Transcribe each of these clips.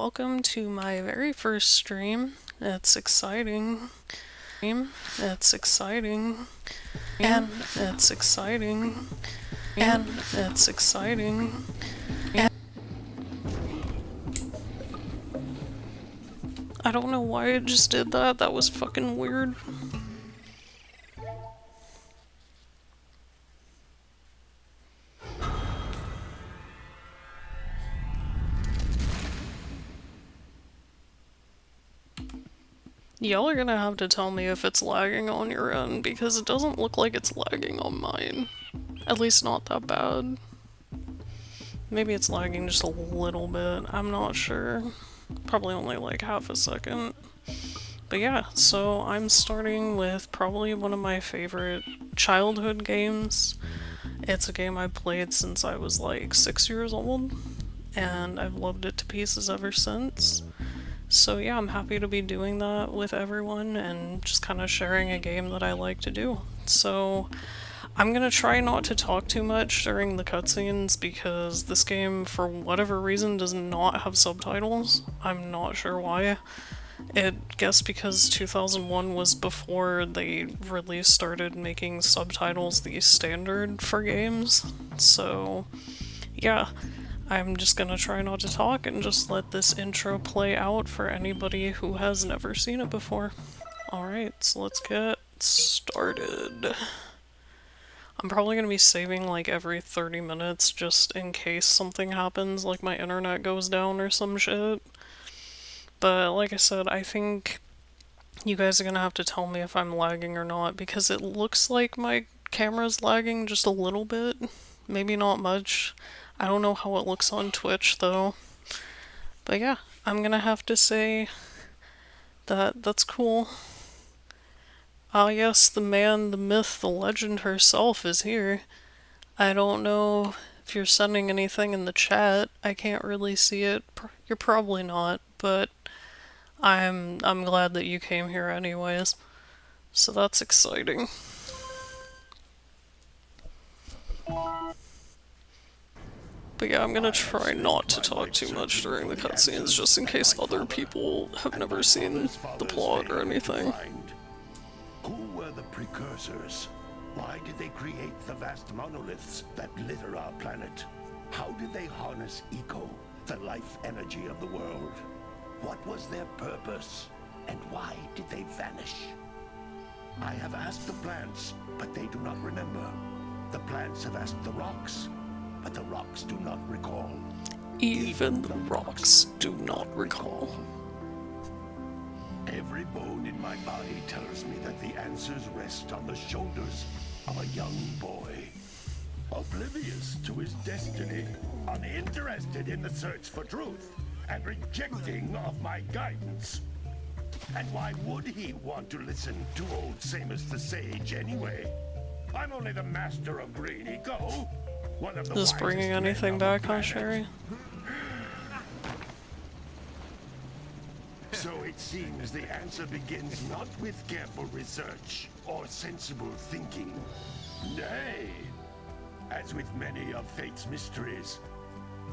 welcome to my very first stream. It's exciting. It's exciting. And it's exciting. And it's exciting. I don't know why I just did that. That was fucking weird. Y'all are gonna have to tell me if it's lagging on your end, because it doesn't look like it's lagging on mine. At least not that bad. Maybe it's lagging just a little bit, I'm not sure. Probably only like half a second. But yeah, so I'm starting with probably one of my favorite childhood games. It's a game I've played since I was like 6 years old, and I've loved it to pieces ever since. So yeah, I'm happy to be doing that with everyone and just kind of sharing a game that I like to do. So I'm gonna try not to talk too much during the cutscenes because this game, for whatever reason, does not have subtitles. I'm not sure why. I guess because 2001 was before they really started making subtitles the standard for games. So yeah. I'm just gonna try not to talk and just let this intro play out for anybody who has never seen it before. Alright, so let's get started. I'm probably gonna be saving like every 30 minutes just in case something happens, like my internet goes down or some shit. But like I said, I think you guys are gonna have to tell me if I'm lagging or not, because it looks like my camera's lagging just a little bit. Maybe not much. I don't know how it looks on Twitch, though. But yeah, I'm gonna have to say that that's cool. Ah yes, the man, the myth, the legend herself is here. I don't know if you're sending anything in the chat. I can't really see it. You're probably not, but I'm glad that you came here anyways. So that's exciting. But yeah, I'm gonna try not to talk too much during the cutscenes, just in case other people have never seen the plot or anything. Who were the precursors? Why did they create the vast monoliths that litter our planet? How did they harness eco, the life energy of the world? What was their purpose? And why did they vanish? I have asked the plants, but they do not remember. The plants have asked the rocks, but the rocks do not recall. Even the rocks do not recall. Every bone in my body tells me that the answers rest on the shoulders of a young boy. Oblivious to his destiny, uninterested in the search for truth, and rejecting of my guidance. And why would he want to listen to old Samus the Sage anyway? I'm only the master of green eco. Is this bringing anything back, huh, Sherry? So it seems the answer begins not with careful research or sensible thinking. Nay, as with many of fate's mysteries,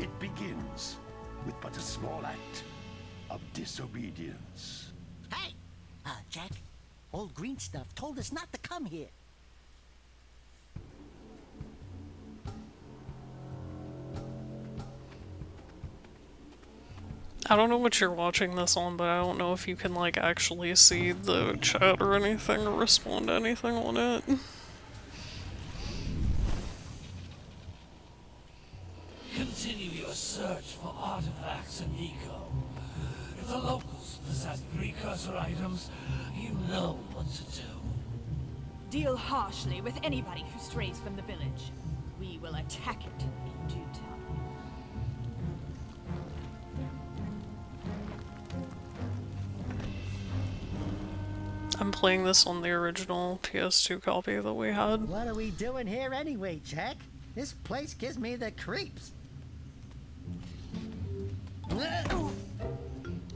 it begins with but a small act of disobedience. Hey! Jack, old green stuff told us not to come here. I don't know what you're watching this on, but I don't know if you can like actually see the chat or anything or respond to anything on it. Continue your search for artifacts and eco. If the locals possess precursor items, you know what to do. Deal harshly with anybody who strays from the village. We will attack it in due time. I'm playing this on the original PS2 copy that we had. What are we doing here anyway, Jack? This place gives me the creeps.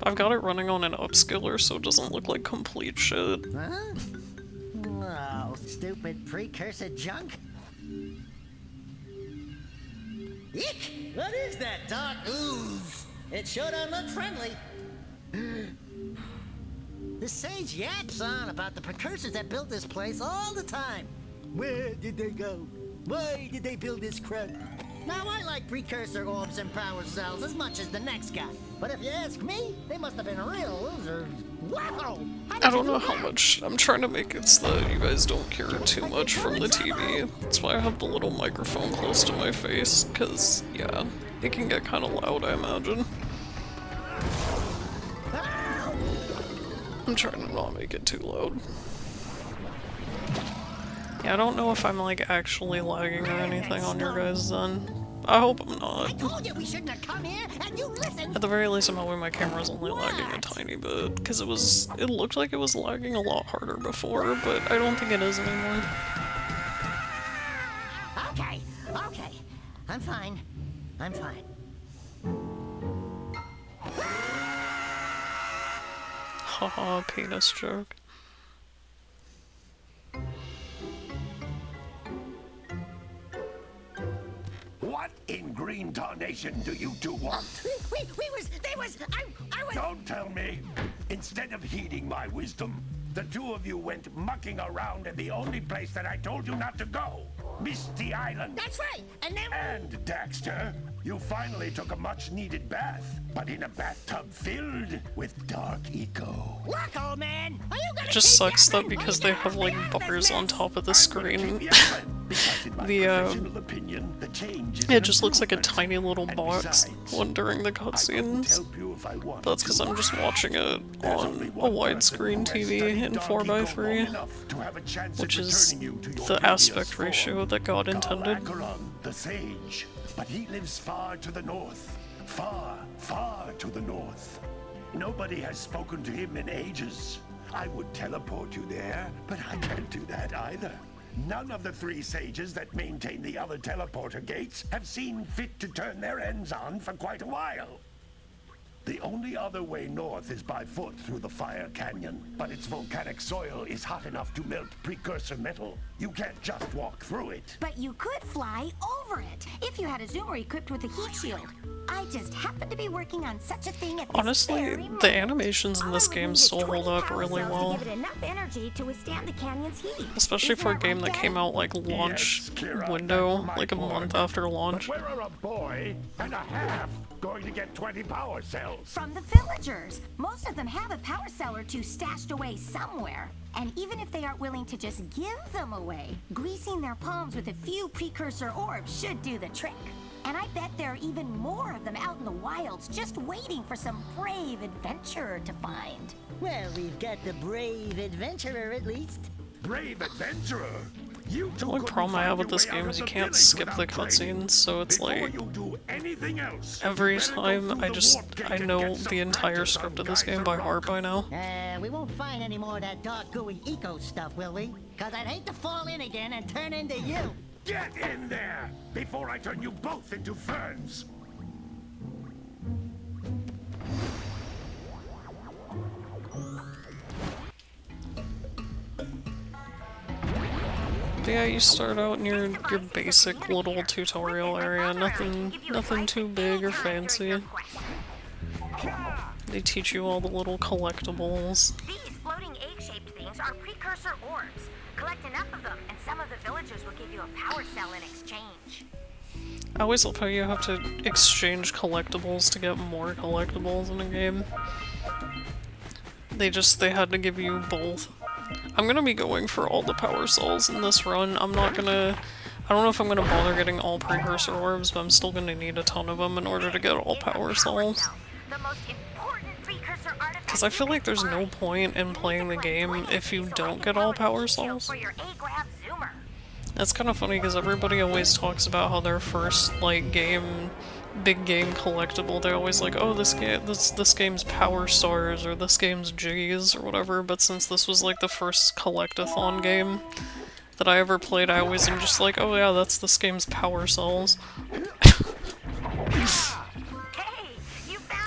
I've got it running on an upscaler so it doesn't look like complete shit. Huh? Oh, stupid precursor junk. Eek! What is that dark ooze? It sure don't look friendly. The sage yaps on about the precursors that built this place all the time. Where did they go? Why did they build this crud? Now, I like precursor orbs and power cells as much as the next guy. But if you ask me, they must have been real losers. Wow! I don't know how much. I'm trying to make it so that you guys don't hear too much from the TV. That's why I have the little microphone close to my face, because, yeah, it can get kind of loud, I imagine. I'm trying to not make it too loud. Yeah, I don't know if I'm like actually lagging or anything on your guys' end. I hope I'm I not. told you we shouldn't have come here, and you listened. At the very least, I'm hoping my camera's only lagging a tiny bit, because it looked like it was lagging a lot harder before, but I don't think it is anymore. Okay, okay. I'm fine. I'm fine. Haha, penis joke. What in green tarnation do you two want? They was, I was... Don't tell me. Instead of heeding my wisdom, the two of you went mucking around in the only place that I told you not to go. Misty Island. That's right, and then... And, Daxter, you finally took a much-needed bath, but in a bathtub filled with dark eco. Look, old man, are you gonna It just keep sucks that yapping? because they have like bars on top of the screen. Because in my The, professional opinion, the change is It an just looks like a improvement. tiny little And box besides, when during the I couldn't cutscenes. help you if I wanted That's because to. I'm just watching it There's on only a one person widescreen who has TV studied in Dark 4x3, Eco long enough to have a chance which at is returning you to your the previous aspect form. ratio that God intended. Acheron, the sage, but he lives far to the north. Far, far to the north. Nobody has spoken to him in ages. I would teleport you there, but I can't do that either. None of the three sages that maintain the other teleporter gates have seen fit to turn their ends on for quite a while. The only other way north is by foot through the Fire Canyon, but its volcanic soil is hot enough to melt precursor metal. You can't just walk through it. But you could fly over it if you had a zoomer equipped with a heat shield. I just happened to be working on such a thing at this Honestly, very moment. the animations in All this I would game need is still 20 hold up power really cells well. to give it enough energy to withstand the canyon's heat. Especially Isn't for a that game right, that came Dad? out like launch Yes, Kira, window, that's my like a point. month after launch. But where are a boy and a half going to get 20 power cells? From the villagers. Most of them have a power cell or two stashed away somewhere. And even if they aren't willing to just give them away, greasing their palms with a few precursor orbs should do the trick. And I bet there are even more of them out in the wilds just waiting for some brave adventurer to find. Well, we've got the brave adventurer at least. Brave adventurer! You The only problem I have with this game is you can't skip the cutscenes, so it's like every time I know the entire script of this game by heart by now. We won't find any more of that dark gooey eco stuff, will we? Cause I'd hate to fall in again and turn into you. Get in there before I turn you both into ferns. But yeah, you start out in your basic little tutorial area, nothing too big or fancy. They teach you all the little collectibles. These floating egg-shaped things are precursor orbs. Collect enough of them, and some of the villagers will give you a power cell in exchange. I always love how you have to exchange collectibles to get more collectibles in a game. They had to give you both. I'm gonna be going for all the power cells in this run. I don't know if I'm gonna bother getting all precursor orbs, but I'm still gonna need a ton of them in order to get all power cells. Because I feel like there's no point in playing the game if you don't get all power cells. That's kind of funny because everybody always talks about how their first, like, big game collectible, they're always like, oh, this game's Power Stars, or this game's Jiggies, or whatever, but since this was, like, the first collect-a-thon game that I ever played, I always am just like, oh yeah, that's this game's Power Cells.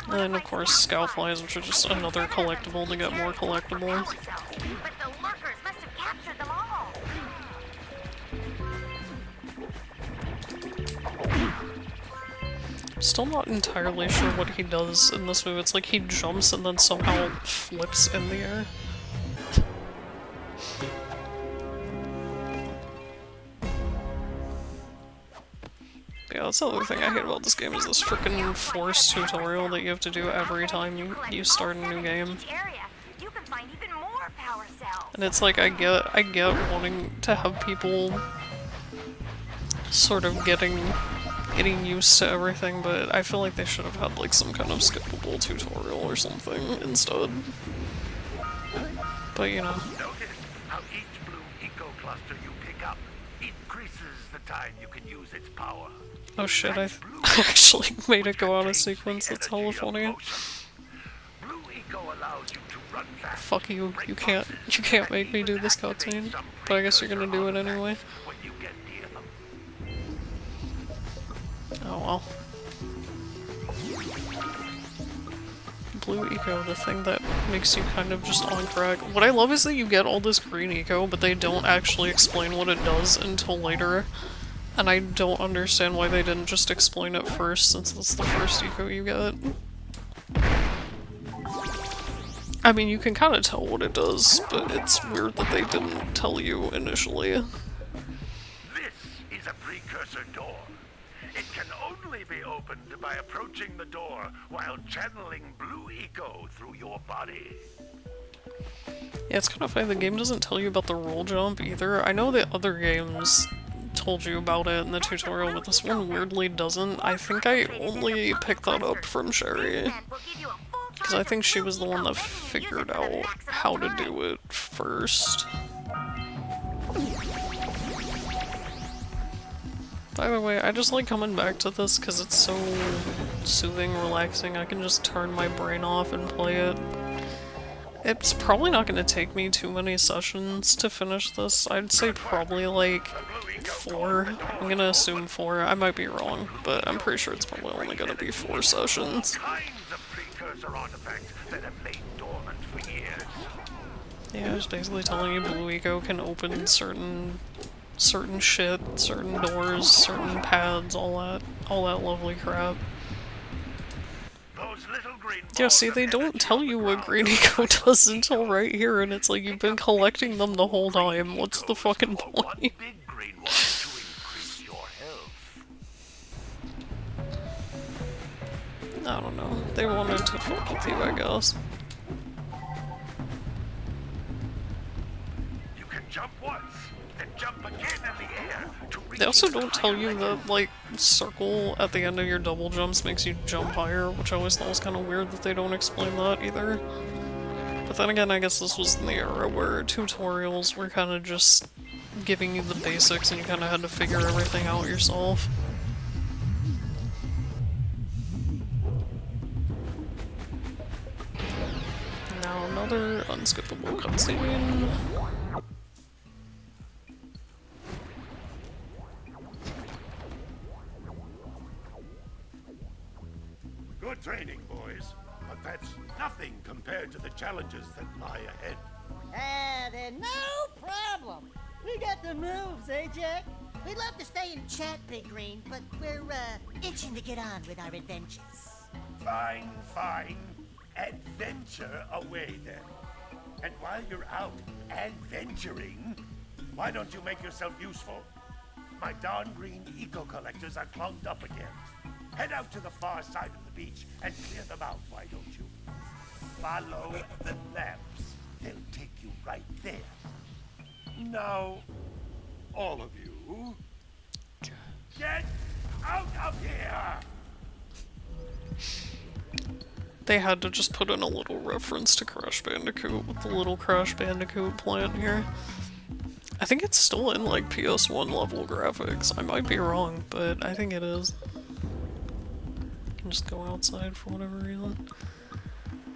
And then, of course, Scoutflies, which are just another collectible to get more collectibles. Still not entirely sure what he does in this move. It's like he jumps and then somehow flips in the air. Yeah, that's the other thing I hate about this game is this freaking forced tutorial that you have to do every time you start a new game. And it's like I get wanting to have people sort of getting used to everything, but I feel like they should have had like some kind of skippable tutorial or something instead. But you know. Notice how each blue eco cluster you pick up increases the time you can use its power. Oh shit, I actually made it go out of sequence, that's hella funny. Blue eco allows you to run fast. Fuck you, you can't make me do this cutscene, but I guess you're gonna do it anyway. When you get near them. Oh well. Blue eco, the thing that makes you kind of just on crack. What I love is that you get all this green eco, but they don't actually explain what it does until later. And I don't understand why they didn't just explain it first, since that's the first eco you get. I mean, you can kind of tell what it does, but it's weird that they didn't tell you initially. This is a precursor door. It can only be opened by approaching the door while channeling blue eco through your body. Yeah, it's kind of funny, the game doesn't tell you about the roll jump either. I know the other games told you about it in the tutorial, but this one weirdly doesn't. I think I only picked that up from Sherry, because I think she was the one that figured out how to do it first. By the way, I just like coming back to this because it's so soothing, relaxing. I can just turn my brain off and play it. It's probably not going to take me too many sessions to finish this. I'd say probably like 4. I'm gonna assume 4. I might be wrong, but I'm pretty sure it's probably only gonna be 4 sessions. Yeah, it's basically telling you Blue Eco can open certain shit, certain doors, certain paths, all that lovely crap. Yeah, see, they don't tell you what Green Eco does until right here, and it's like you've been collecting them the whole time. What's the fucking point? I don't know. They wanted to fuck with you, I guess. You can jump once, then jump again in the air to reach. They also don't tell you that, like, circle at the end of your double jumps makes you jump higher, which I always thought was kind of weird that they don't explain that either. But then again, I guess this was in the era where tutorials were kind of just giving you the basics and you kind of had to figure everything out yourself. Now another unskippable cutscene. Good training, boys, but that's nothing compared to the challenges that lie ahead. Then no problem. We got the moves, eh, Jack? We'd love to stay and chat, Big Green, but we're, itching to get on with our adventures. Fine, fine. Adventure away, then. And while you're out adventuring, why don't you make yourself useful? My darn green eco-collectors are clogged up again. Head out to the far side of the beach and clear them out, why don't you? Follow the lamps. They'll take you right there. Now, all of you, get out of here! They had to just put in a little reference to Crash Bandicoot with the little Crash Bandicoot plant here. I think it's still in, like, PS1 level graphics. I might be wrong, but I think it is. I can just go outside for whatever reason.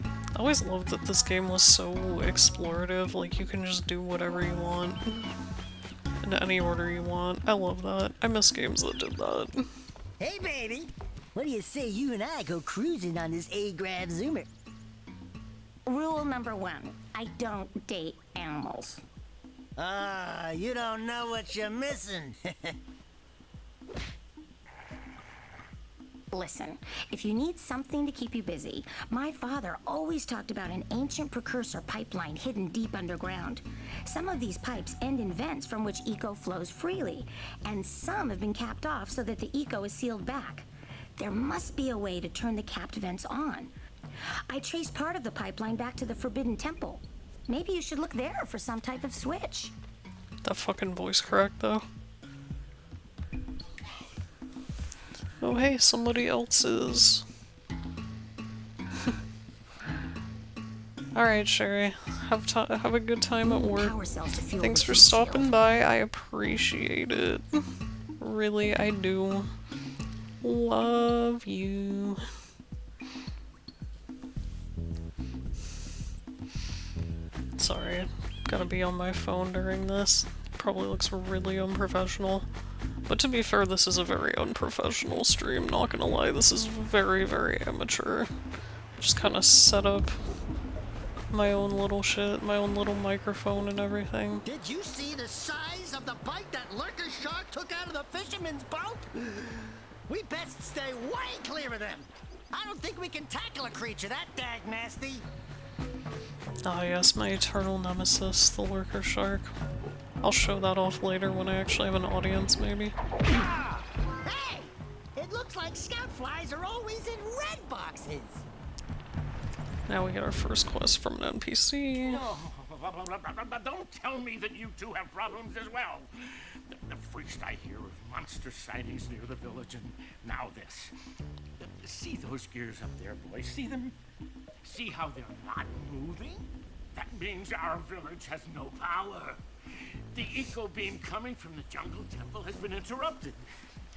I always loved that this game was so explorative, like you can just do whatever you want. In any order you want. I love that. I miss games that did that. Hey, baby! What do you say you and I go cruising on this A-Grav Zoomer? Rule number 1, I don't date animals. Ah, you don't know what you're missing. Listen, if you need something to keep you busy, my father always talked about an ancient precursor pipeline hidden deep underground. Some of these pipes end in vents from which eco flows freely, and some have been capped off so that the eco is sealed back. There must be a way to turn the capped vents on. I traced part of the pipeline back to the Forbidden Temple. Maybe you should look there for some type of switch. That fucking voice crack, though. Oh hey, somebody else's. Alright, Sherry. Have a good time at work. Thanks for stopping by. I appreciate it. Really, I do. Love you. Sorry, gotta be on my phone during this. Probably looks really unprofessional. But to be fair, this is a very unprofessional stream, not gonna lie. This is very, very amateur. Just kinda set up my own little shit, my own little microphone and everything. Did you see the size of the bite that lurker shark took out of the fisherman's boat? We best stay way clear of them. I don't think we can tackle a creature that dag nasty. Ah yes, my eternal nemesis, the lurker shark. I'll show that off later when I actually have an audience, maybe. Ah! Hey! It looks like scout flies are always in red boxes. Now we get our first quest from an NPC. No, don't tell me that you two have problems as well. The first I hear of monster sightings near the village, and now this. See those gears up there, boys? See them? See how they're not moving? That means our village has no power. The eco beam coming from the jungle temple has been interrupted.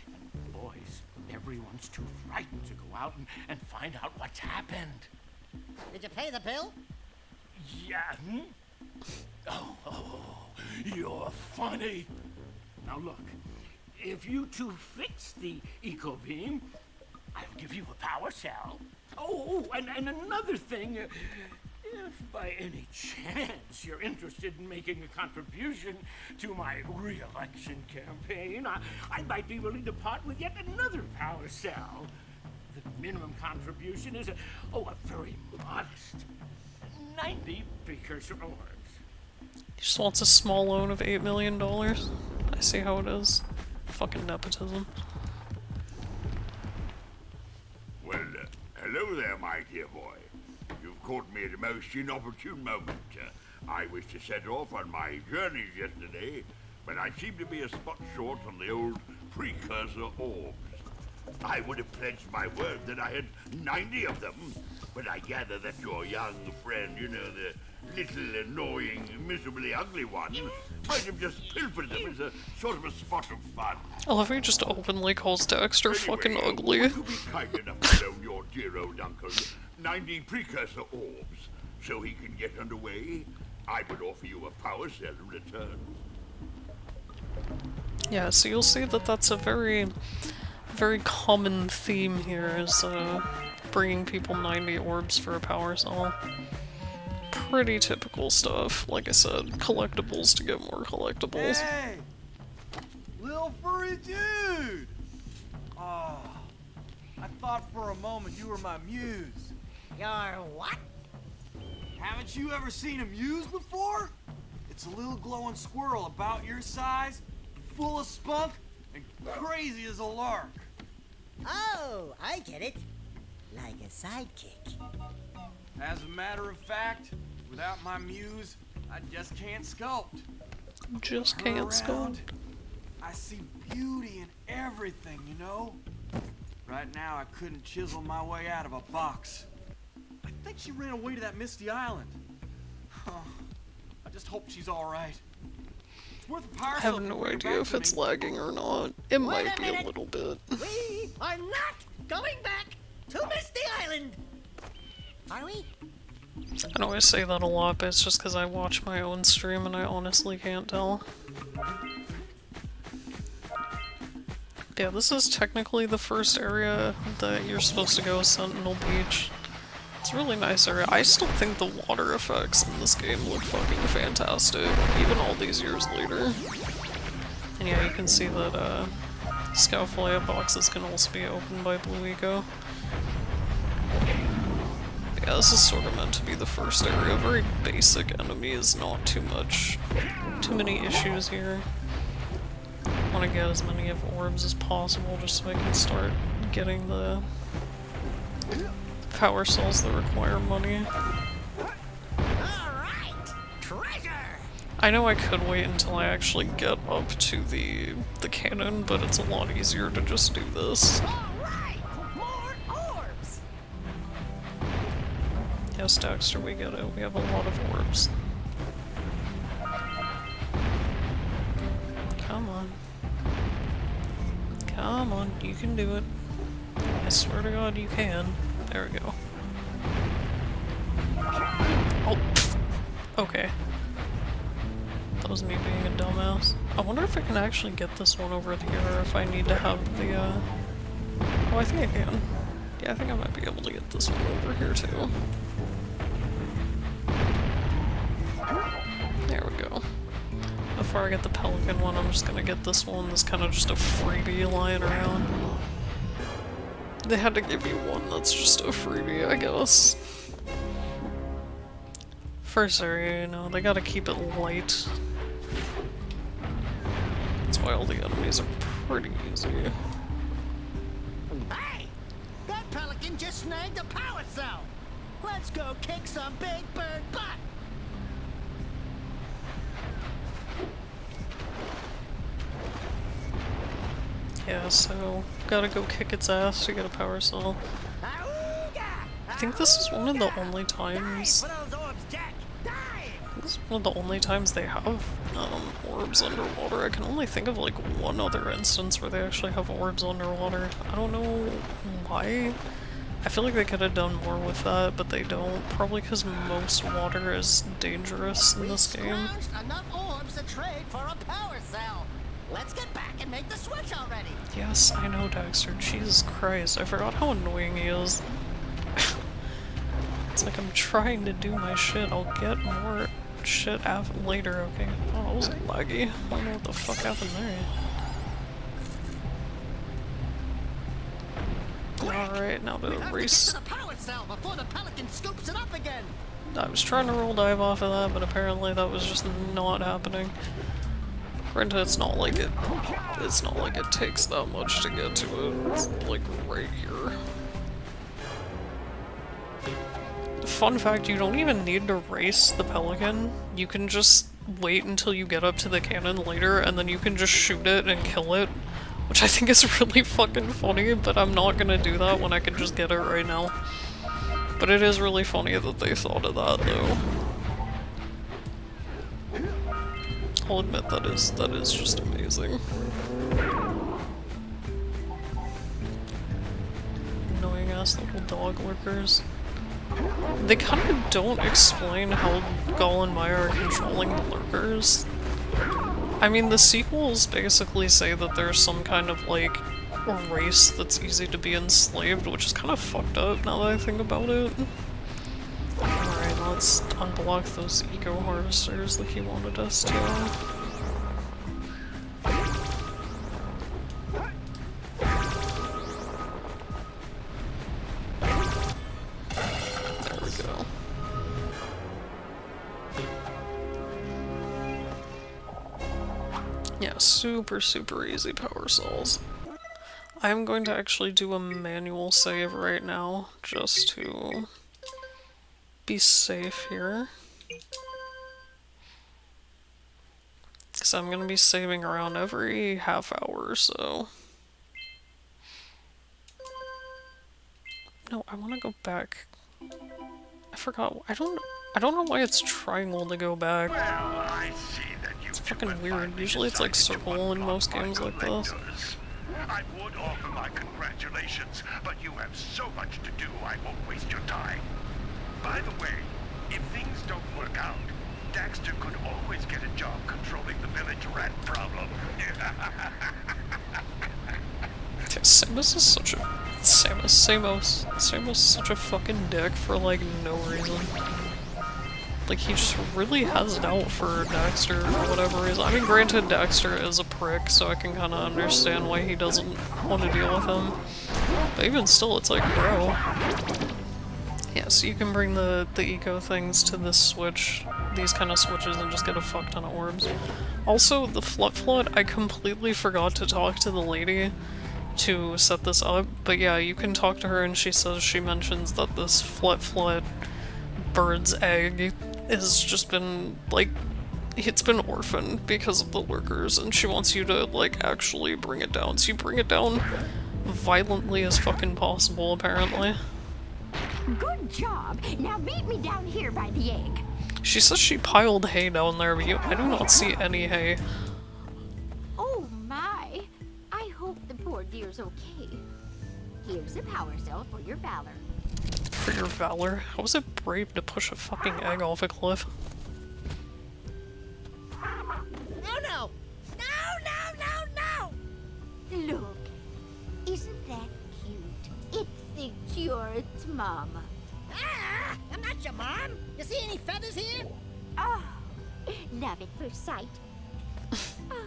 And boys, everyone's too frightened to go out and find out what's happened. Did you pay the bill? Yeah. Oh, you're funny. Now look, if you two fix the eco beam, I'll give you a power cell. Oh, and another thing, if by any chance you're interested in making a contribution to my re-election campaign, I might be willing to part with yet another power cell. The minimum contribution is a very modest 90 precursor orbs. He just wants a small loan of $8 million. I see how it is. Fucking nepotism. Well, hello there, my dear boy. You've caught me at a most inopportune moment. I was to set off on my journeys yesterday, but I seem to be a spot short on the old precursor orbs. I would have pledged my word that I had 90 of them, but I gather that your young friend, you know, the little annoying, miserably ugly one, might have just pilfered them as a sort of a spot of fun. I love how he just openly calls Daxter fucking ugly. Would you be kind enough to loan your dear old uncle 90 precursor orbs so he can get underway? I would offer you a power cell in return. Yeah, so you'll see that that's a very common theme here, is bringing people 90 orbs for a power cell. Pretty typical stuff. Like I said, collectibles to get more collectibles. Hey! Little furry dude! Oh, I thought for a moment you were my muse. Your what? Haven't you ever seen a muse before? It's a little glowing squirrel about your size, full of spunk, and crazy as a lark. Oh, I get it. Like a sidekick. As a matter of fact, without my muse, I just can't sculpt. Just Her can't around, sculpt. I see beauty in everything, you know? Right now, I couldn't chisel my way out of a box. I think she ran away to that misty island. I just hope she's alright. It's worth a power I cell have to no bring her idea back if to it's me. lagging or not. It might be a minute. little bit. We are not going back to Misty Island. Are we? I know I say that a lot, but it's just because I watch my own stream and I honestly can't tell. Yeah, this is technically the first area that you're supposed to go, Sentinel Beach. It's a really nice area. I still think the water effects in this game look fucking fantastic, even all these years later. And yeah, you can see that Scaffold boxes can also be opened by Blue Eco. Yeah, this is sort of meant to be the first area. Very basic enemies, not too many issues here. I want to get as many of orbs as possible just so I can start getting the power cells that require money. Alright! Treasure! I know I could wait until I actually get up to the cannon, but it's a lot easier to just do this. Alright! More orbs! Yes, Daxter, we get it. We have a lot of orbs. Come on. Come on, you can do it. I swear to God you can. There we go. Oh, pfft. Okay. That was me being a dumbass. I wonder if I can actually get this one over here, or if I need to have the, Oh, I think I can. Yeah, I think I might be able to get this one over here, too. There we go. Before I get the pelican one, I'm just gonna get this one that's kind of just a freebie lying around. They had to give you one that's just a freebie, I guess. First area, you know, they gotta keep it light. That's why all the enemies are pretty easy. Hey! That pelican just snagged a power cell! Let's go kick some big bird butt! Yeah, so gotta go kick its ass to get a power cell. I think this is one of the only times. This is one of the only times they have orbs underwater. I can only think of like one other instance where they actually have orbs underwater. I don't know why. I feel like they could have done more with that, but they don't. Probably because most water is dangerous in this game. Enough orbs to trade for a power cell. Let's get back and make the switch already. Yes, I know, Daxter. Jesus Christ, I forgot how annoying he is. It's like I'm trying to do my shit. I'll get more shit later, okay? Oh, that was laggy. I don't know what the fuck happened there. Alright, now to race. The power cell before the pelican scoops it up again. I was trying to roll dive off of that, but apparently that was just not happening. Granted, it's not like it takes that much to get to it. It's like right here. Fun fact, you don't even need to race the pelican. You can just wait until you get up to the cannon later, and then you can just shoot it and kill it. Which I think is really fucking funny, but I'm not gonna do that when I can just get it right now. But it is really funny that they thought of that, though. I'll admit that is just amazing. Annoying ass little dog lurkers. They kind of don't explain how Gull and Maya are controlling the lurkers. I mean, the sequels basically say that there's some kind of, like, a race that's easy to be enslaved, which is kind of fucked up now that I think about it. Alright, let's unblock those eco harvesters like he wanted us to. There we go. Yeah, super easy power cells. I'm going to actually do a manual save right now, just to be safe here. Because I'm going to be saving around every half hour, so... No, I want to go back. I forgot. I don't know why it's triangle to go back. Well, I see that you It's fucking weird. Usually it's like circle in most games like this. I would offer my congratulations, but you have so much to do, I won't waste your time. By the way, if things don't work out, Daxter could always get a job controlling the village rat problem. Samus is such a... Samus is such a fucking dick for, like, no reason. Like, he just really has it out for Daxter for whatever reason. I mean, granted, Daxter is a prick, so I can kind of understand why he doesn't want to deal with him. But even still, it's like, bro. Yeah, so you can bring the eco things to this switch, these kind of switches, and just get a fuck ton of orbs. Also, the Flood, I completely forgot to talk to the lady to set this up, but yeah, you can talk to her and she mentions that this Flood bird's egg has just been, like, it's been orphaned because of the lurkers, and she wants you to, like, actually bring it down. So you bring it down violently as fucking possible, apparently. Good job. Now meet me down here by the egg. She says she piled hay down there, but I do not see any hay. Oh my. I hope the poor deer's okay. Here's a power cell for your valor. For your valor? How is it brave to push a fucking egg off a cliff? Oh no! No! Look, isn't that cute? It thinks you're its mama. Ah! I'm not your mom! You see any feathers here? Oh, love at first sight. Oh.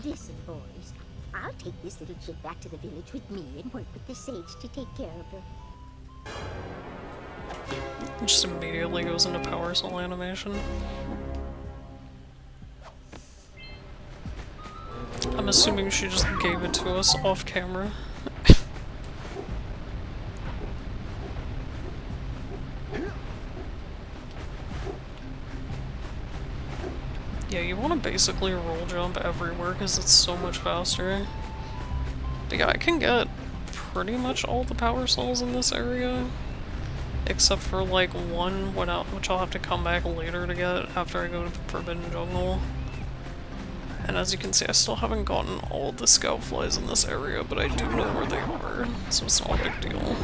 Listen, boys, I'll take this little chick back to the village with me and work with the sage to take care of her. It just immediately goes into power cell animation. I'm assuming she just gave it to us off camera. Yeah, you want to basically roll jump everywhere because it's so much faster. But yeah, I can get pretty much all the power cells in this area. Except for like one, which I'll have to come back later to get after I go to the Forbidden Jungle. And as you can see, I still haven't gotten all the scout flies in this area, but I do know where they are, so it's not a big deal.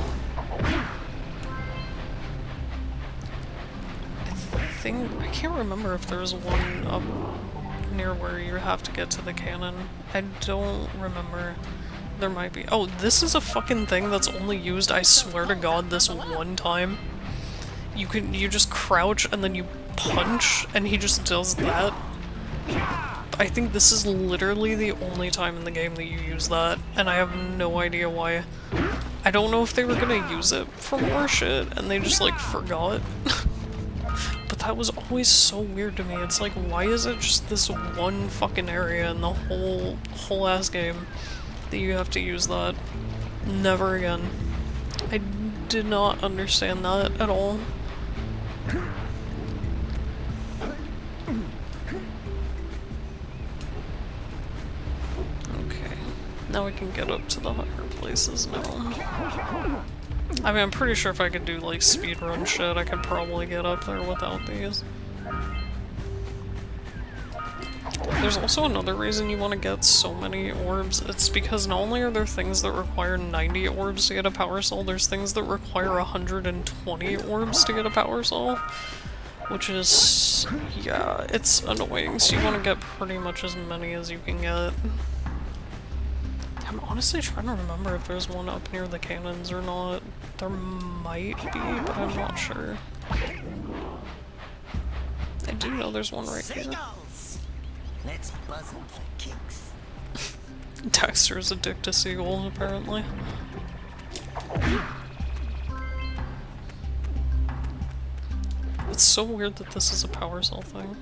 I can't remember if there's one up near where you have to get to the cannon. I don't remember. There might be. Oh, this is a fucking thing that's only used, I swear to god, this one time. You just crouch and then you punch and he just does that. I think this is literally the only time in the game that you use that, and I have no idea why. I don't know if they were gonna use it for more shit and they just like forgot. But that was always so weird to me. It's like, why is it just this one fucking area in the whole ass game that you have to use that? Never again. I did not understand that at all. Okay, now we can get up to the higher places now. I mean, I'm pretty sure if I could do like speedrun shit, I could probably get up there without these. There's also another reason you want to get so many orbs. It's because not only are there things that require 90 orbs to get a power cell, there's things that require 120 orbs to get a power cell. Which is, yeah, it's annoying, so you want to get pretty much as many as you can get. I'm honestly trying to remember if there's one up near the cannons or not. There might be, but I'm not sure. I do know there's one right here. Let's buzz them for kicks. Daxter's a dick to seagulls, apparently. It's so weird that this is a power cell thing.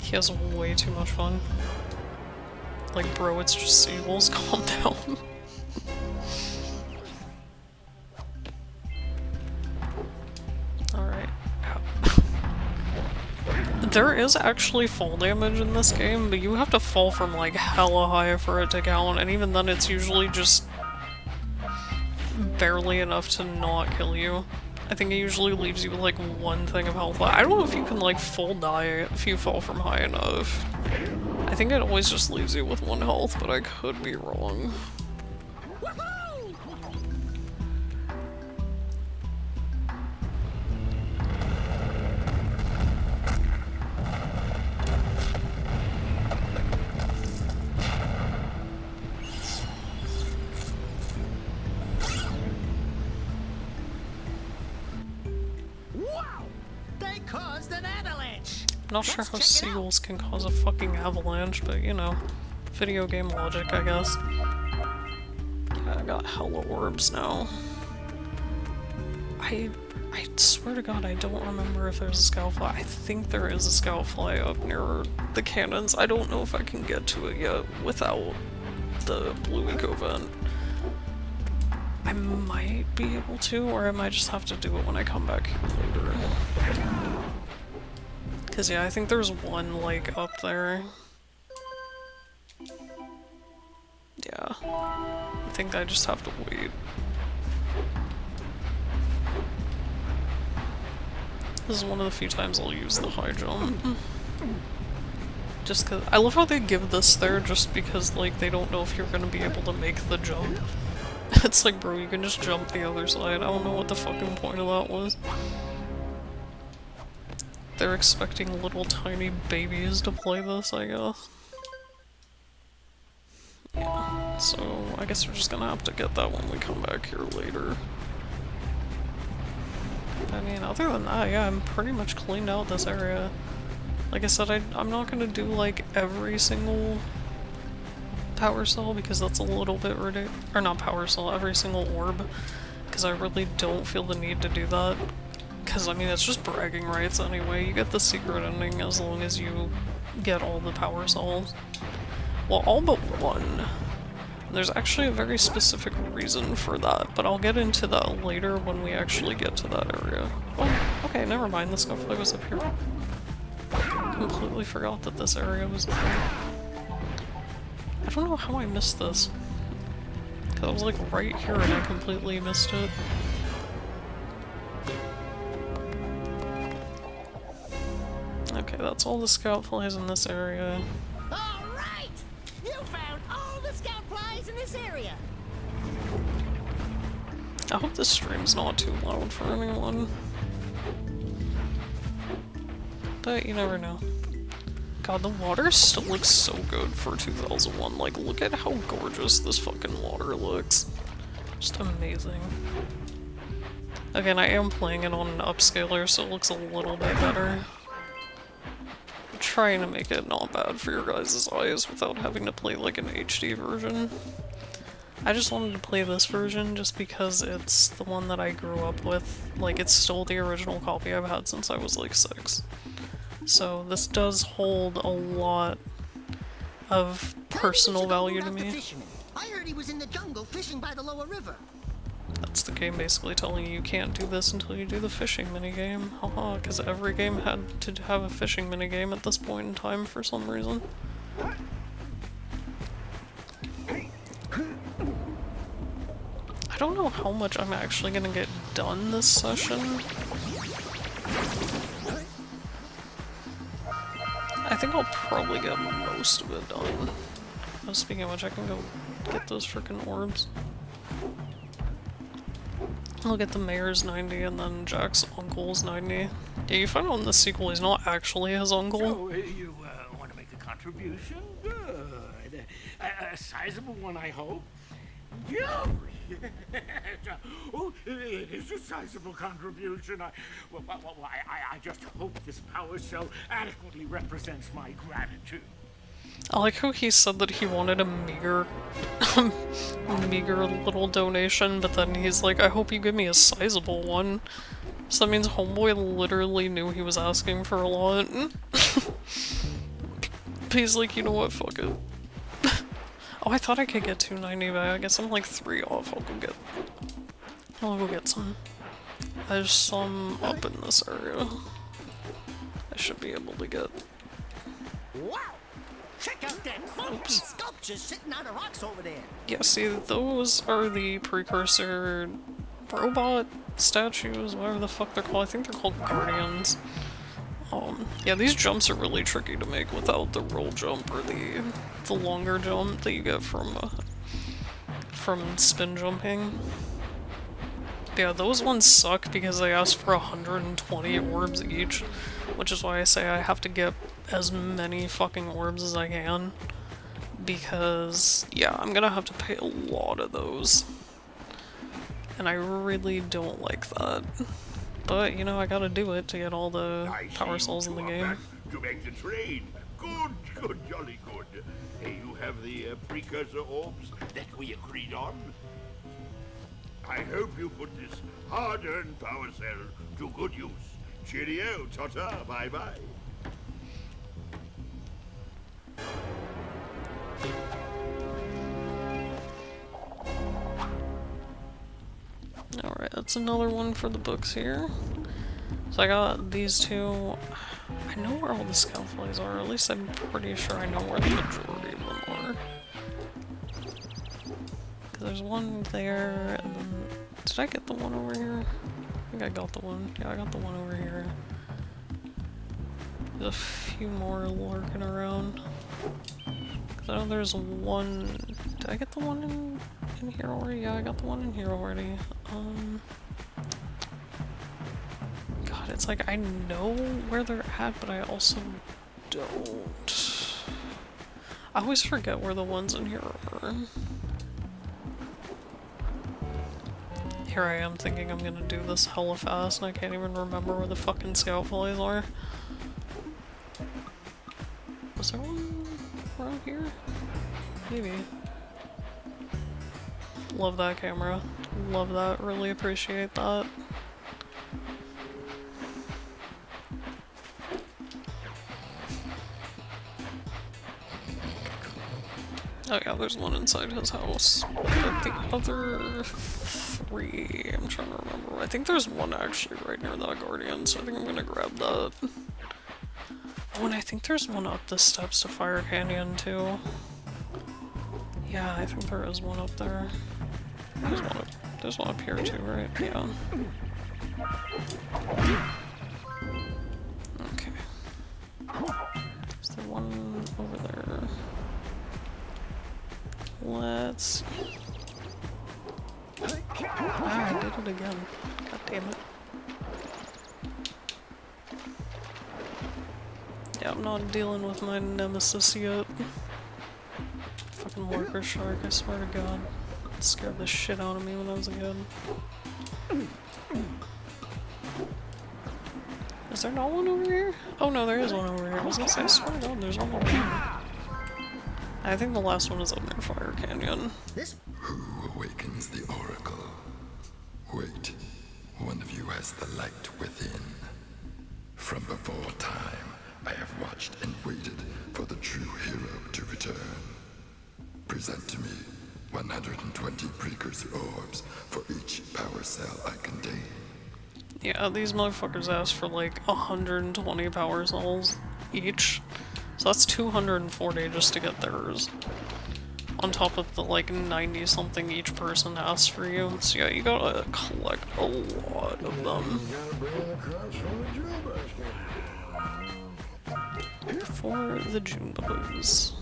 He has way too much fun. Like, bro, it's just seagulls, calm down. Alright. There is actually fall damage in this game, but you have to fall from like hella high for it to count, and even then it's usually just barely enough to not kill you. I think it usually leaves you with like one thing of health. I don't know if you can like full die if you fall from high enough. I think it always just leaves you with one health, but I could be wrong. Not sure how seagulls can cause a fucking avalanche, but you know, video game logic, I guess. Yeah, I got hella orbs now. I swear to god I don't remember if there's a scoutfly. I think there is a scoutfly up near the cannons. I don't know if I can get to it yet without the blue eco vent. I might be able to, or I might just have to do it when I come back here later. Cause yeah, I think there's one, like, up there. Yeah. I think I just have to wait. This is one of the few times I'll use the high jump. Just cause- I love how they give this there just because, like, they don't know if you're gonna be able to make the jump. It's like, bro, you can just jump the other side. I don't know what the fucking point of that was. They're expecting little tiny babies to play this, I guess. Yeah, so I guess we're just gonna have to get that when we come back here later. I mean, other than that, yeah, I'm pretty much cleaned out this area. Like I said, I'm not gonna do, like, every single power cell, because that's a little bit ridiculous. Or not power cell, every single orb. Because I really don't feel the need to do that. Because, I mean, it's just bragging rights anyway. You get the secret ending as long as you get all the power cells. Well, all but one. There's actually a very specific reason for that, but I'll get into that later when we actually get to that area. Oh, okay, never mind, the scuffler was up here. Completely forgot that this area was a thing. I don't know how I missed this. Cause I was like right here and I completely missed it. Okay, that's all the scout flies in this area. Alright! You found all the scout flies in this area! I hope this stream's not too loud for anyone. But you never know. God, the water still looks so good for 2001. Like, look at how gorgeous this fucking water looks. Just amazing. Again, I am playing it on an upscaler, so it looks a little bit better. I'm trying to make it not bad for your guys' eyes without having to play like an HD version. I just wanted to play this version just because it's the one that I grew up with. Like, it's still the original copy I've had since I was like 6. So this does hold a lot of personal value to me. I heard he was in the jungle fishing by the lower river. That's the game basically telling you can't do this until you do the fishing minigame. Haha, because every game had to have a fishing minigame at this point in time for some reason. I don't know how much I'm actually gonna get done this session. I think I'll probably get most of it done. Speaking of which, I can go get those frickin' orbs. I'll get the mayor's 90 and then Jack's uncle's 90. Yeah, you find out in the sequel he's not actually his uncle. So, you want to make a contribution? Good. A sizable one, I hope. Yeah. Oh, it is a sizable contribution. I just hope this power cell adequately represents my gratitude. I like how he said that he wanted a meager, meager little donation, but then he's like, I hope you give me a sizable one. So that means Homeboy literally knew he was asking for a lot. But he's like, you know what, fuck it. Oh, I thought I could get 290, but I guess I'm like 3 off. I'll go get some. There's some up in this area. I should be able to get. Wow! Check out that funky sculptures sitting out of rocks over there. Yeah, see, those are the precursor robot statues, whatever the fuck they're called. I think they're called guardians. Yeah, these jumps are really tricky to make without the roll jump or the longer jump that you get from spin jumping. Yeah, those ones suck because they ask for 120 orbs each, which is why I say I have to get as many fucking orbs as I can, because, yeah, I'm gonna have to pay a lot of those, and I really don't like that. But, you know, I gotta do it to get all the power cells in the game. to make the trade. Good, good, jolly good. You have the precursor orbs that we agreed on? I hope you put this hard-earned power cell to good use. Cheerio, ta-ta, bye-bye. Alright, that's another one for the books here. So I got these two. I know where all the scoutflies are, at least I'm pretty sure I know where the majority of them are. Because there's one there, and then... Did I get the one over here? I think I got the one. Yeah, I got the one over here. There's a few more lurking around. Because I know there's one... Did I get the one in here already? Yeah, I got the one in here already. God, it's like I know where they're at, but I also don't. I always forget where the ones in here are. Here I am thinking I'm gonna do this hella fast, and I can't even remember where the fucking scoutflies are. Was there one around here? Maybe. Love that camera. Love that. Really appreciate that. Oh yeah, there's one inside his house. But the other three, I'm trying to remember. I think there's one actually right near that guardian, so I think I'm gonna grab that. Oh, and I think there's one up the steps to Fire Canyon too. Yeah, I think there is one up there. There's one up here too, right? Yeah. Okay. Is there one over there? Let's see. Ah, I did it again. God damn it. Yeah, I'm not dealing with my nemesis yet. Fucking worker shark, I swear to God. It scared the shit out of me when I was a kid. Is there not one over here? Oh no, there is one over here. I was gonna say, I swear to God, there's one over here. I think the last one is up near Fire Canyon. Who awakens the oracle? Wait, one of you has the light within. From before time, I have watched and waited for the true hero to return. Present to me 120 precursor orbs for each power cell I contain. Yeah, these motherfuckers asked for like 120 power cells each. So that's 240 just to get theirs. On top of the like 90 something each person asks for you. So yeah, you gotta collect a lot of them. For the June blues.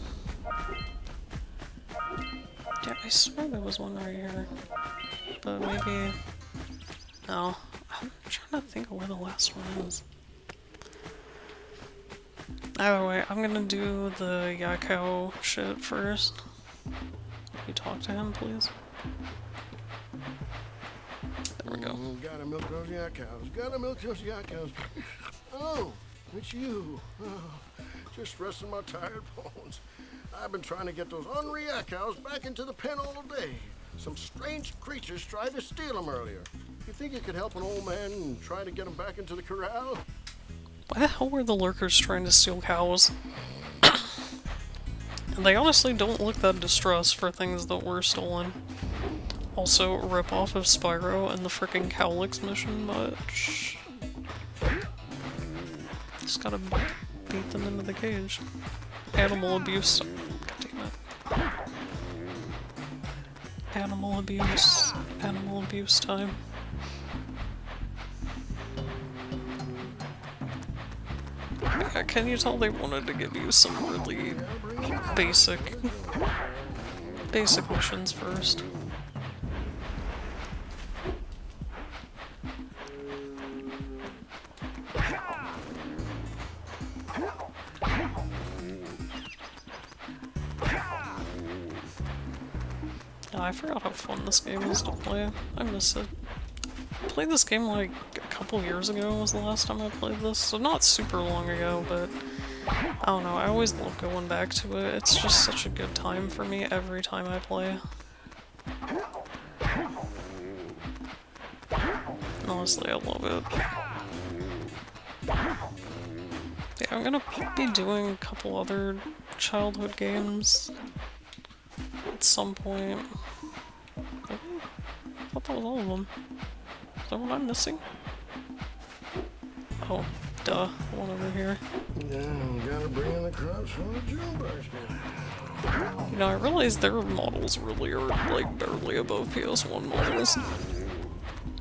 Yeah, I swear there was one right here. But maybe... No. I'm trying to think of where the last one is. Either way, I'm gonna do the yakko shit first. Can you talk to him, please? There we go. Gotta milk those yakcows. Gotta milk those yakcows. Oh, it's you. Oh, just resting my tired bones. I've been trying to get those ornery yakcows back into the pen all day. Some strange creatures tried to steal them earlier. You think you could help an old man and try to get them back into the corral? Why the hell were the lurkers trying to steal cows? And they honestly don't look that distressed for things that were stolen. Also, rip-off of Spyro and the frickin' Cowlix mission, but... Just gotta beat them into the cage. Animal abuse. God damn it. Animal abuse. Animal abuse time. Yeah, can you tell they wanted to give you some really basic missions first? Oh, I forgot how fun this game is to play. I miss it. played this game like a couple years ago was the last time I played this, so not super long ago, but I don't know, I always love going back to it. It's just such a good time for me every time I play. Honestly, I love it. Yeah, I'm gonna be doing a couple other childhood games at some point. I thought that was all of them. Is that what I'm missing? Oh, duh. One over here. Yeah, gotta bring in the crops from the jailbirds. You know, I realize their models really are, like, barely above PS1 models.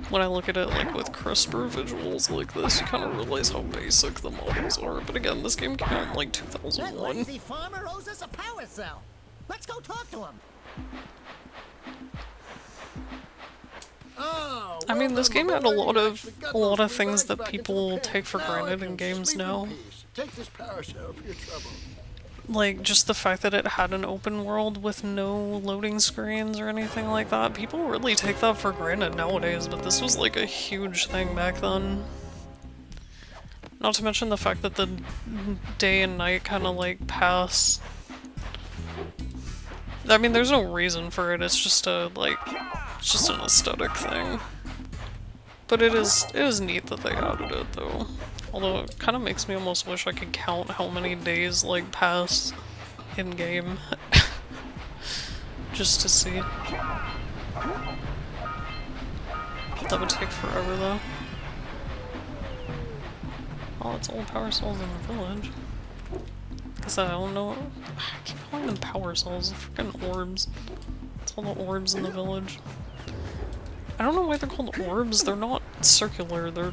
When I look at it, like, with crisper visuals like this, you kind of realize how basic the models are. But again, this game came out in, like, That 2001. lazy farmer owes us a power cell. Let's go talk to him. Oh, I mean, this game had a lot of things that back into the people pen. take for Now I granted can in games sleep in now. peace. Take this power cell for your trouble. Like, just the fact that it had an open world with no loading screens or anything like that. People really take that for granted nowadays, but this was like a huge thing back then. Not to mention the fact that the day and night kind of like pass. I mean, there's no reason for it, it's just a, like, it's just an aesthetic thing. But it is neat that they added it, though. Although it kind of makes me almost wish I could count how many days, like, pass in-game. Just to see. That would take forever, though. Oh, it's all power cells in the village. Guess I don't know. I keep calling them power cells, freaking orbs. It's all the orbs in the village. I don't know why they're called orbs. They're not circular. They're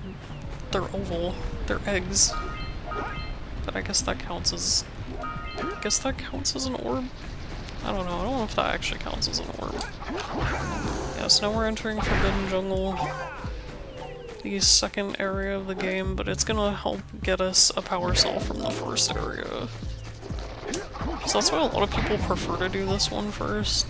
oval. They're eggs. But I guess that counts as. I guess that counts as an orb. I don't know. I don't know if that actually counts as an orb. Yeah, so now we're entering Forbidden Jungle, the second area of the game, but it's gonna help get us a power cell from the first area. So that's why a lot of people prefer to do this one first.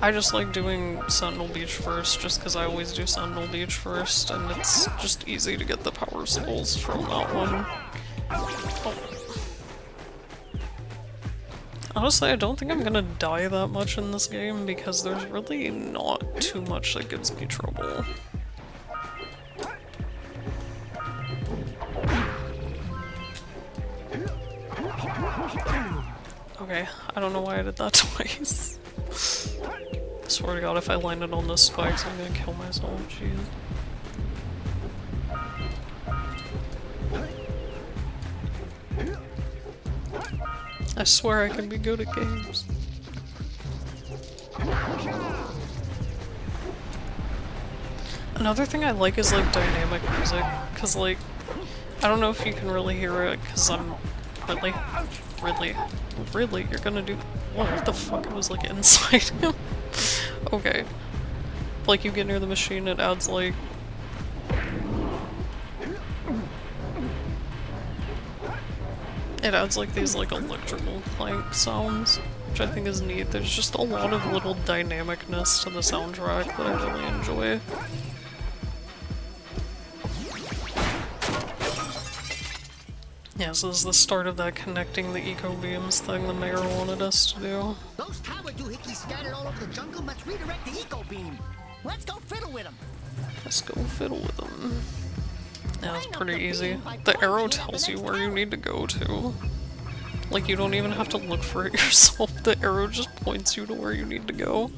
I just like doing Sentinel Beach first, just because I always do Sentinel Beach first, and it's just easy to get the power cells from that one. Oh. Honestly, I don't think I'm gonna die that much in this game, because there's really not too much that gives me trouble. Okay, I don't know why I did that twice. I swear to god, if I landed on those spikes, I'm gonna kill myself, jeez. I swear I can be good at games. Another thing I like is like dynamic music, cause like, I don't know if you can really hear it, cause I'm really, you're gonna do, what the fuck, I was like inside him. Okay. Like you get near the machine, it adds like, these like electrical clank sounds, which I think is neat. There's just a lot of little dynamicness to the soundtrack that I really enjoy. Yeah, so this is the start of that connecting the eco beams thing the mayor wanted us to do. Those tower doohickeys scattered all over the jungle must redirect the eco beam. Let's go fiddle with them. Let's go fiddle with them. Yeah, it's pretty easy. The arrow tells you where you need to go to. Like, you don't even have to look for it yourself. The arrow just points you to where you need to go.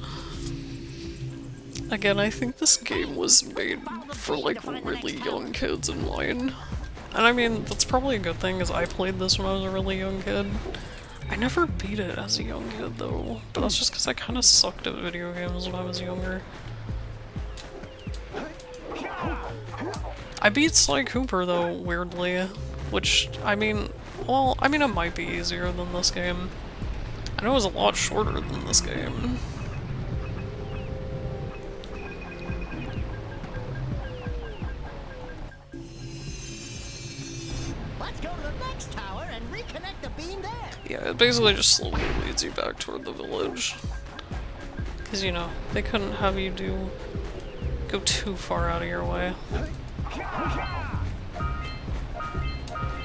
Again, I think this game was made for, like, really young kids in mind. And I mean, that's probably a good thing, because I played this when I was a really young kid. I never beat it as a young kid, though. But that's just because I kind of sucked at video games when I was younger. I beat Sly Cooper, though, weirdly. Which, I mean, well, I mean, it might be easier than this game. I know it was a lot shorter than this game. Let's go to the next tower and reconnect the beam there. Yeah, it basically just slowly leads you back toward the village. Because, you know, they couldn't have you go too far out of your way.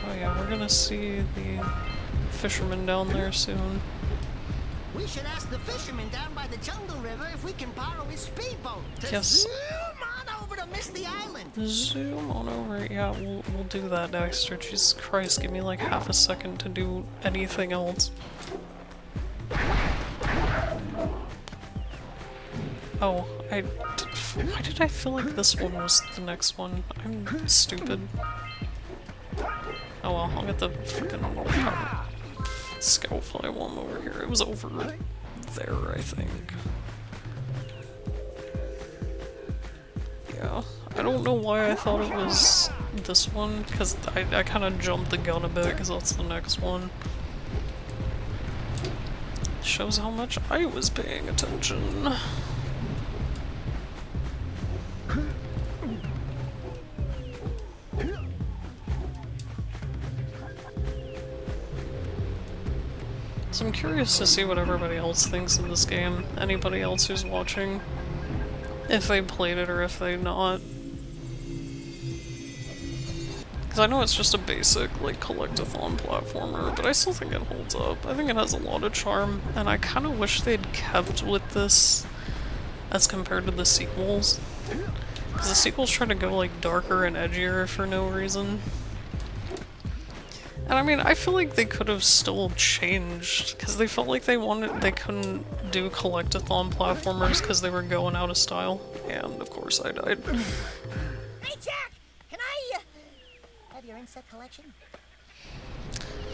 Oh yeah, we're gonna see the fisherman down there soon. We should ask the fisherman down by the jungle river if we can borrow his speedboat to Yes. zoom on over to Misty Island. Zoom on over. Yeah, we'll do that, Daxter. Jesus Christ, give me like half a second to do anything else. Oh, why did I feel like this one was the next one? I'm stupid. Oh well, I'll get the freaking scout fly while I'm over here. It was over there, I think. Yeah, I don't know why I thought it was this one, because I kind of jumped the gun a bit, because that's the next one. Shows how much I was paying attention. So I'm curious to see what everybody else thinks of this game. Anybody else who's watching. If they played it or if they not. Because I know it's just a basic, like, collect-a-thon platformer, but I still think it holds up. I think it has a lot of charm, and I kind of wish they'd kept with this as compared to the sequels. Because the sequels try to go, like, darker and edgier for no reason. And I mean, I feel like they could have still changed, because they felt like they couldn't do collect-a-thon platformers because they were going out of style. And, of course, I died. Hey, Jack! Can I, have your insect collection?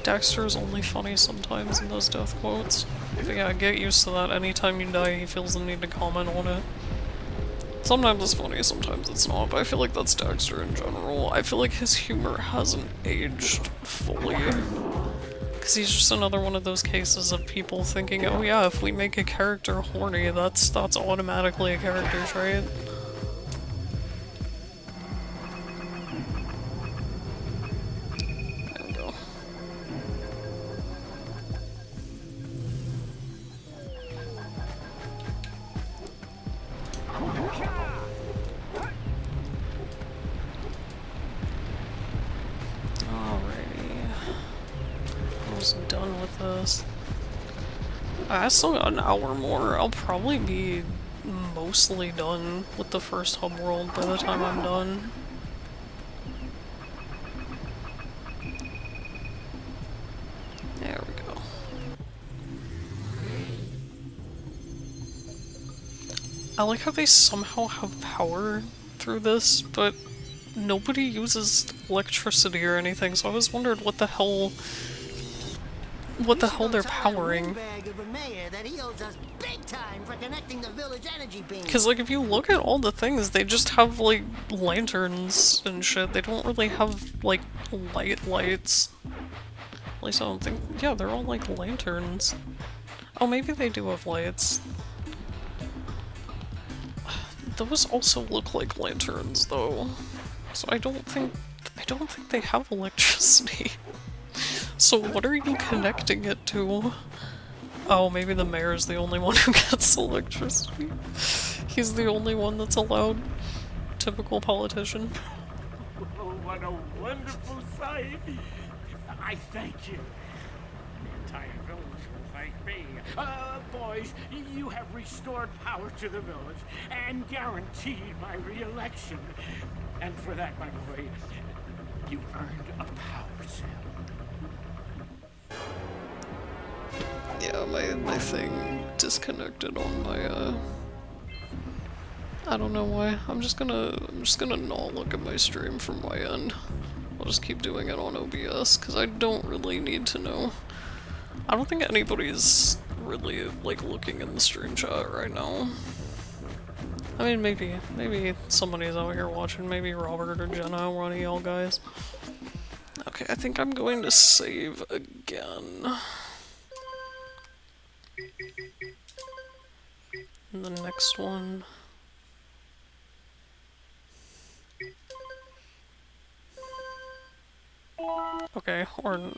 Daxter is only funny sometimes in those death quotes. But yeah, get used to that. Anytime you die, he feels the need to comment on it. Sometimes it's funny, sometimes it's not, but I feel like that's Daxter in general. I feel like his humor hasn't aged fully. Because he's just another one of those cases of people thinking, oh yeah, if we make a character horny, that's automatically a character trait. There we go. Done with this. I still got an hour more. I'll probably be mostly done with the first hub world by the time I'm done. There we go. I like how they somehow have power through this, but nobody uses electricity or anything, so I was wondering what the hell they're powering. Because, like, if you look at all the things, they just have, like, lanterns and shit. They don't really have, like, lights. At least I don't think... Yeah, they're all, like, lanterns. Oh, maybe they do have lights. Those also look like lanterns, though. So I don't think they have electricity. So what are you connecting it to? Oh, maybe the mayor's the only one who gets electricity. He's the only one that's allowed. Typical politician. Oh, what a wonderful sight! I thank you. The entire village will thank me. Boys, you have restored power to the village and guaranteed my re-election. And for that, by the way, you earned a power cell. Yeah, my thing disconnected on my, I don't know why. I'm just gonna not look at my stream from my end. I'll just keep doing it on OBS, because I don't really need to know. I don't think anybody's really, like, looking in the stream chat right now. I mean, maybe somebody's out here watching, maybe Robert or Jenna, one of y'all guys. Okay, I think I'm going to save again. And the next one... Okay, or...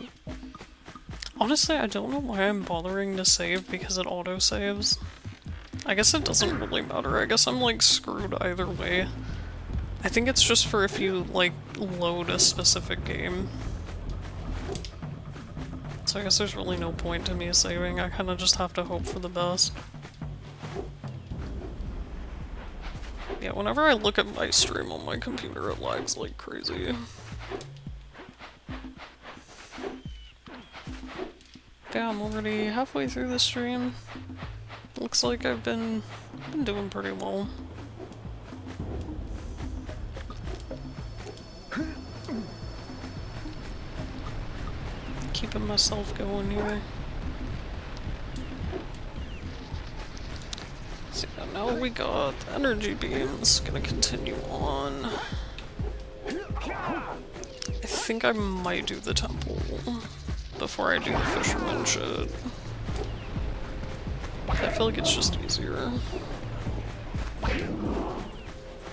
Honestly, I don't know why I'm bothering to save because it auto-saves. I guess it doesn't really matter. I guess I'm like screwed either way. I think it's just for if you like load a specific game. So I guess there's really no point to me saving. I kind of just have to hope for the best. Yeah, whenever I look at my stream on my computer, it lags like crazy. Yeah, I'm already halfway through the stream. Looks like I've been doing pretty well. Keeping myself going here. So now we got energy beams. Gonna continue on. I think I might do the temple before I do the fisherman shit. I feel like it's just easier.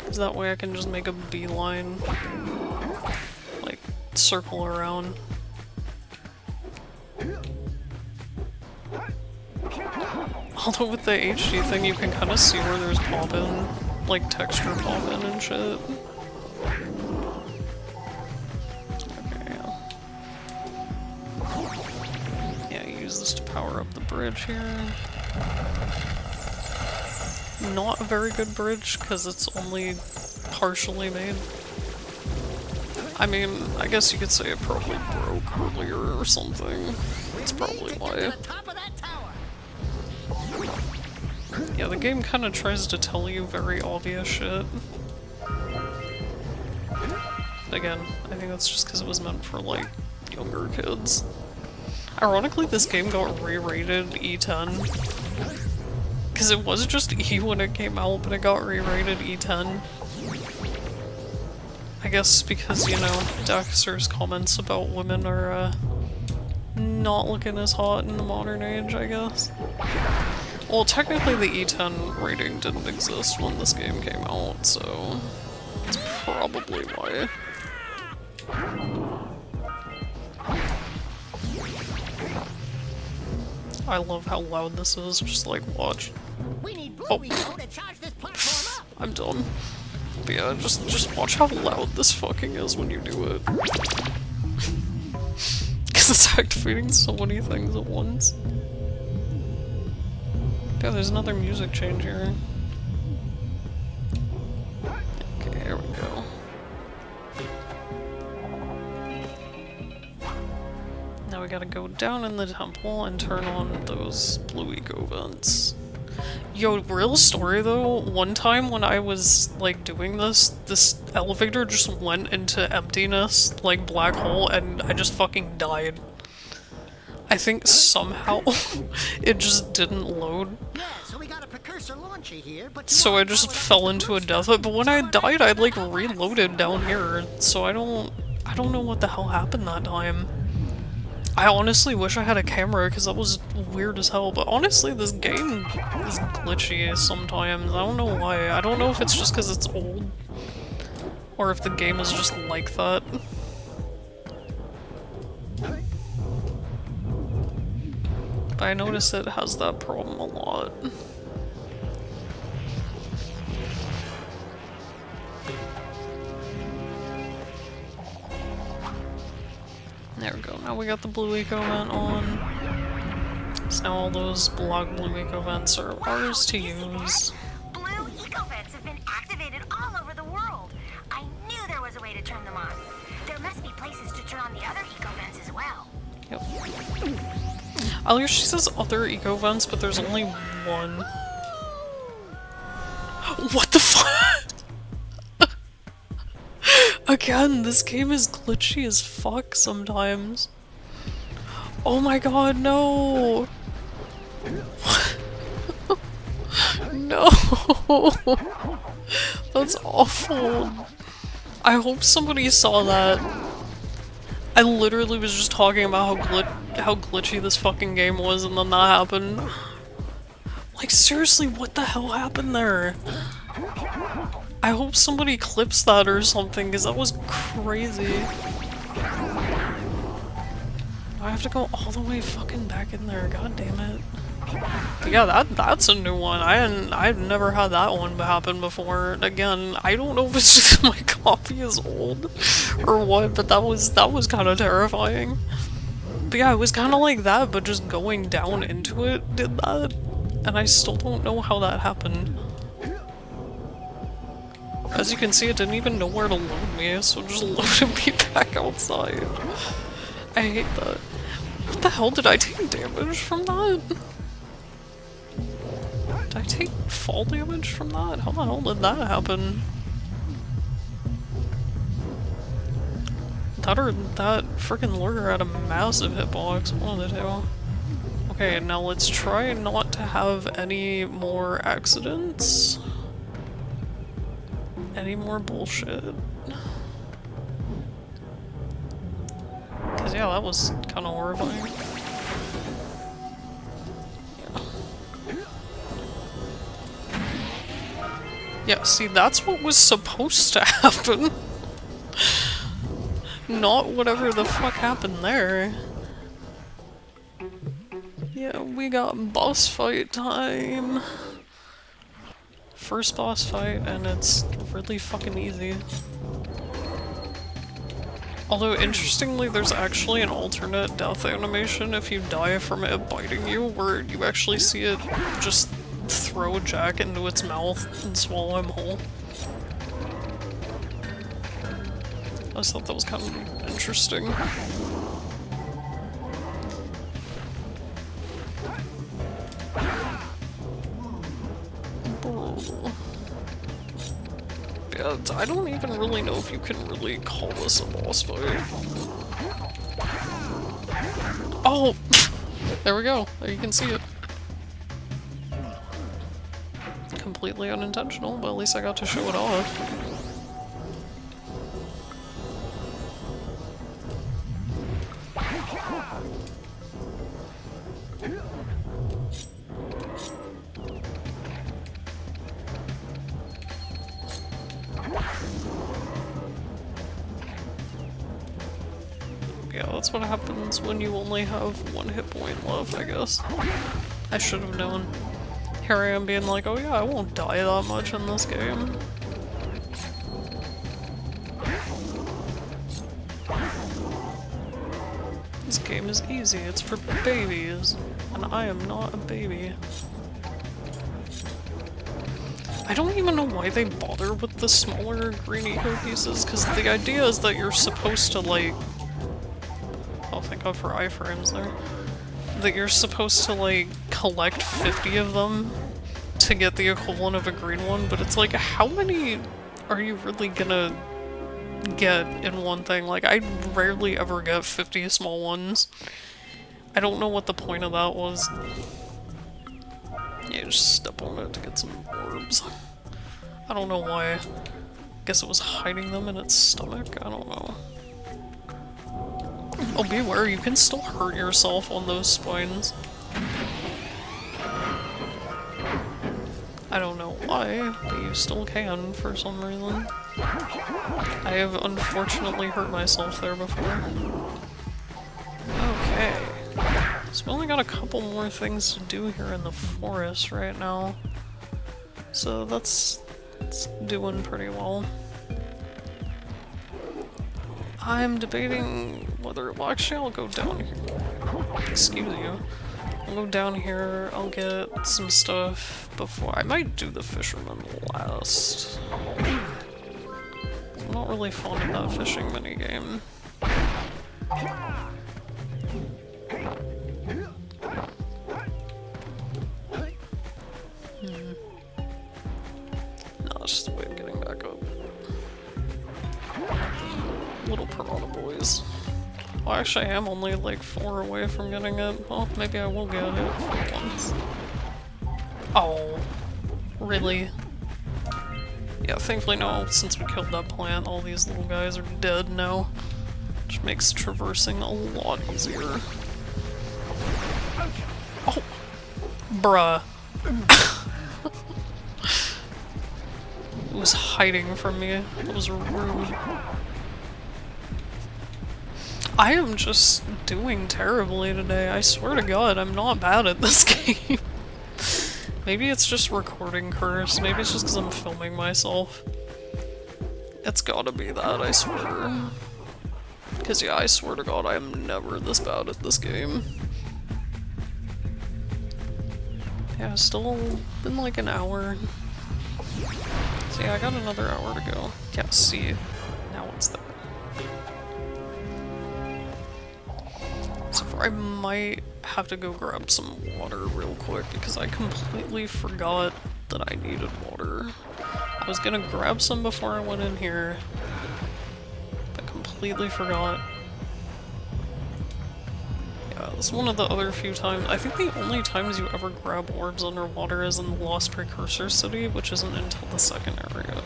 Cause that way I can just make a beeline. Like, circle around. Although with the HD thing you can kind of see where there's pop-in, like texture pop-in and shit. Okay, yeah, use this to power up the bridge here. Not a very good bridge, because it's only partially made. I mean, I guess you could say it probably broke earlier or something. That's probably why. Yeah, the game kind of tries to tell you very obvious shit. Again, I think that's just because it was meant for, like, younger kids. Ironically, this game got re-rated E10. Because it was just E when it came out, but it got re-rated E10. I guess because, you know, Daxter's comments about women are, not looking as hot in the modern age, I guess. Well, technically the E10 rating didn't exist when this game came out, so that's probably why. I love how loud this is, just like, watch. Oh. I'm dumb. But yeah, just watch how loud this fucking is when you do it. Because it's activating so many things at once. Yeah, there's another music change here. Okay, here we go. Now we gotta go down in the temple and turn on those blue eco vents. Yo, real story though, one time when I was, like, doing this, this elevator just went into emptiness, like black hole, and I just fucking died. I think somehow it just didn't load. Yeah, so we got a precursor launcher here, but So I just fell into a death, but when I died, I like reloaded down here, so I don't know what the hell happened that time. I honestly wish I had a camera, because that was weird as hell, but honestly, this game is glitchy sometimes. I don't know why. I don't know if it's just because it's old, or if the game is just like that. But I notice it has that problem a lot. There we go, now we got the blue eco vent on. So now all those block blue eco vents are ours to use. Blue eco vents have been activated all over the world. I knew there was a way to turn them on. There must be places to turn on the other eco vents as well. Yep. Earlier she says other eco vents, but there's only one. What the fuck? Again, this game is glitchy as fuck sometimes. Oh my god, no! No! That's awful. I hope somebody saw that. I literally was just talking about how glitchy this fucking game was, and then that happened. Like, seriously, what the hell happened there? I hope somebody clips that or something, because that was crazy. I have to go all the way fucking back in there, god damn it. But yeah, that's a new one. I've never had that one happen before. Again, I don't know if it's just my copy is old or what, but that was kind of terrifying. But yeah, it was kind of like that, but just going down into it did that. And I still don't know how that happened. As you can see, it didn't even know where to load me, so it just loaded me back outside. I hate that. What the hell, did I take damage from that? Did I take fall damage from that? How the hell did that happen? That or that freaking lurker had a massive hitbox, one of the two. Okay, now let's try not to have any more accidents. Any more bullshit. Cause yeah, that was kinda horrifying. Yeah, see, that's what was supposed to happen. Not whatever the fuck happened there. Yeah, we got boss fight time. First boss fight, and it's really fucking easy. Although, interestingly, there's actually an alternate death animation if you die from it biting you, where you actually see it just throw Jack into its mouth and swallow him whole. I just thought that was kind of interesting. Yeah, I don't even really know if you can really call this a boss fight. Oh! There we go. There you can see it. Completely unintentional, but at least I got to show it off. Yeah, that's what happens when you only have one hit point left, I guess. I should have known. Here I am being like, oh yeah, I won't die that much in this game. This game is easy, it's for babies, and I am not a baby. I don't even know why they bother with the smaller green eco pieces, because the idea is that you're supposed to, like... Oh, thank god for iframes there. That you're supposed to, like, collect 50 of them to get the equivalent of a green one, but it's like, how many are you really gonna get in one thing? Like, I rarely ever get 50 small ones. I don't know what the point of that was. Yeah, just step on it to get some orbs. I don't know why. Guess it was hiding them in its stomach? I don't know. Oh, beware, you can still hurt yourself on those spines. I don't know why, but you still can for some reason. I have unfortunately hurt myself there before. Okay. So we only got a couple more things to do here in the forest right now. So that's doing pretty well. I'm debating whether... Well, actually, I'll go down here. Excuse you. I'll go down here, I'll get some stuff before... I might do the fisherman last. I'm not really fond of that fishing minigame. No, that's just a way of getting back up. Little piranha boys. Well, actually, I am only like 4 away from getting it. Well, maybe I will get it for once. Oh, really? Yeah, thankfully now, since we killed that plant, all these little guys are dead now. Which makes traversing a lot easier. Oh! Bruh. It was hiding from me. It was rude. I am just doing terribly today. I swear to God, I'm not bad at this game. Maybe it's just recording curse. Maybe it's just because I'm filming myself. It's gotta be that, I swear. Because yeah, I swear to God, I am never this bad at this game. Yeah, still been like an hour. So yeah, I got another hour to go. Yeah, see. Now it's there. So far, I might have to go grab some water real quick because I completely forgot that I needed water. I was gonna grab some before I went in here, but completely forgot. Yeah, this is one of the other few times. I think the only times you ever grab orbs underwater is in the Lost Precursor City, which isn't until the second area.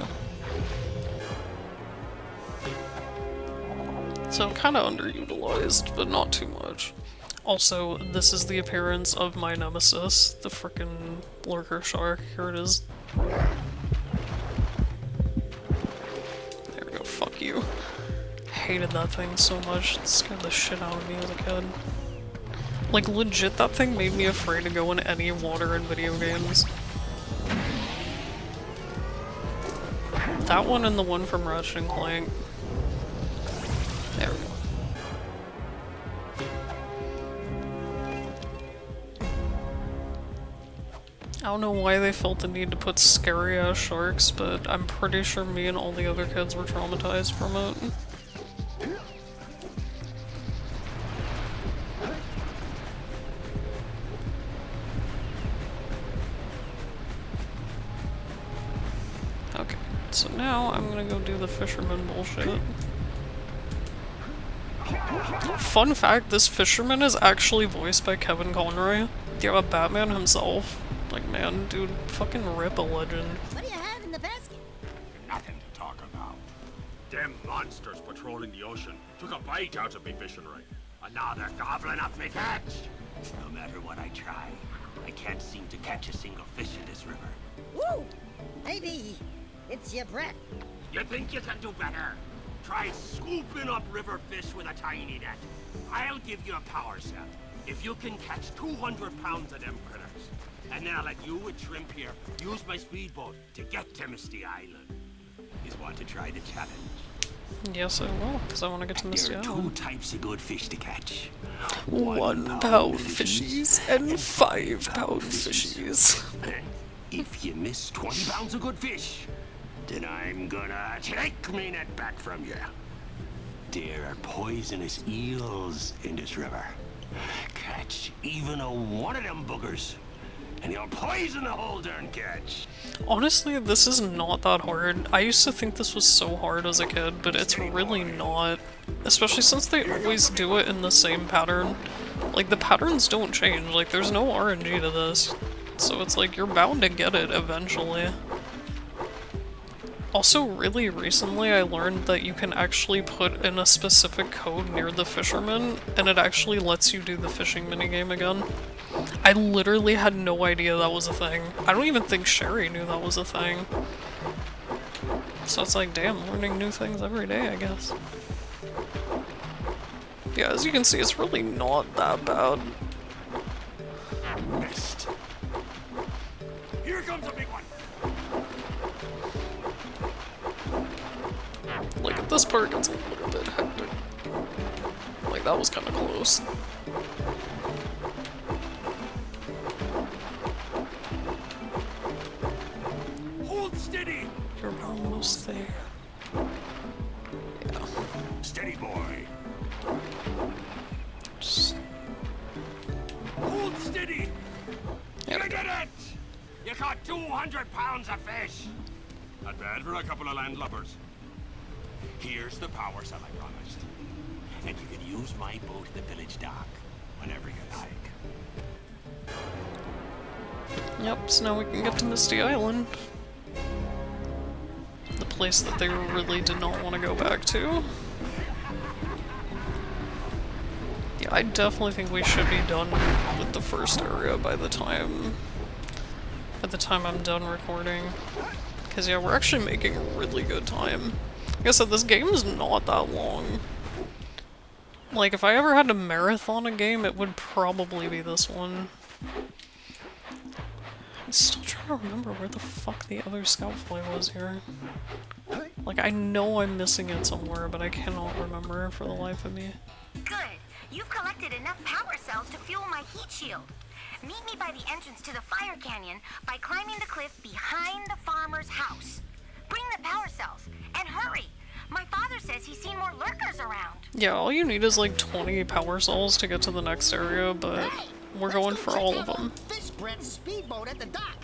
So kind of underutilized, but not too much. Also, this is the appearance of my nemesis, the frickin' lurker shark. Here it is. There we go, fuck you. Hated that thing so much, it scared the shit out of me as a kid. Like, legit, that thing made me afraid to go in any water in video games. That one and the one from Ratchet & Clank. There we go. I don't know why they felt the need to put scary ass sharks, but I'm pretty sure me and all the other kids were traumatized from it. Okay, so now I'm gonna go do the fisherman bullshit. Fun fact, this fisherman is actually voiced by Kevin Conroy. Yeah, Batman himself. Like, man, dude, fucking rip a legend. What do you have in the basket? Nothing to talk about. Them monsters patrolling the ocean took a bite out of me fishing rig. And now they're gobbling up me catch. No matter what I try, I can't seem to catch a single fish in this river. Woo! Maybe it's your breath. You think you can do better? Try scooping up river fish with a tiny net. I'll give you a power cell if you can catch 200 pounds of them critters. And then I'll let you and Shrimp here use my speedboat to get to Misty Island. You want to try the challenge? Yes, I will, because I want to get to Misty Island. There are two types of good fish to catch. 1 pound fishies and 5 pound fishies. If you miss 20 pounds of good fish, then I'm gonna take me net back from you. There are poisonous eels in this river. Catch even a one of them boogers, and you'll poison the whole darn catch. Honestly, this is not that hard. I used to think this was so hard as a kid, but it's really not. Especially since they always do it in the same pattern. Like, the patterns don't change. Like, there's no RNG to this. So it's like, you're bound to get it eventually. Also, really recently I learned that you can actually put in a specific code near the fisherman, and it actually lets you do the fishing minigame again. I literally had no idea that was a thing. I don't even think Sherry knew that was a thing. So it's like, damn, learning new things every day, I guess. Yeah, as you can see, it's really not that bad. Missed. Here comes a big one. Like, at this part, it's a little bit hectic. Like, that was kind of close. Hold steady. You're almost there. Yeah. Steady, boy. Just... Hold steady. Yeah. You did it. You caught 200 pounds of fish. Not bad for a couple of landlubbers. Here's the power cell I promised. And you can use my boat at the village dock whenever you like. Yep, so now we can get to Misty Island. The place that they really did not want to go back to. Yeah, I definitely think we should be done with the first area by the time I'm done recording. Because yeah, we're actually making a really good time. Like I said, this game is not that long. Like, if I ever had to marathon a game, it would probably be this one. I'm still trying to remember where the fuck the other scout fly was here. Like, I know I'm missing it somewhere, but I cannot remember for the life of me. Good. You've collected enough power cells to fuel my heat shield. Meet me by the entrance to the fire canyon by climbing the cliff behind the farmer's house. Bring the power cells, and hurry! My father says he's seen more lurkers around. Yeah, all you need is like 20 power cells to get to the next area, but we're going for all of them. Fish Brett's speedboat at the dock.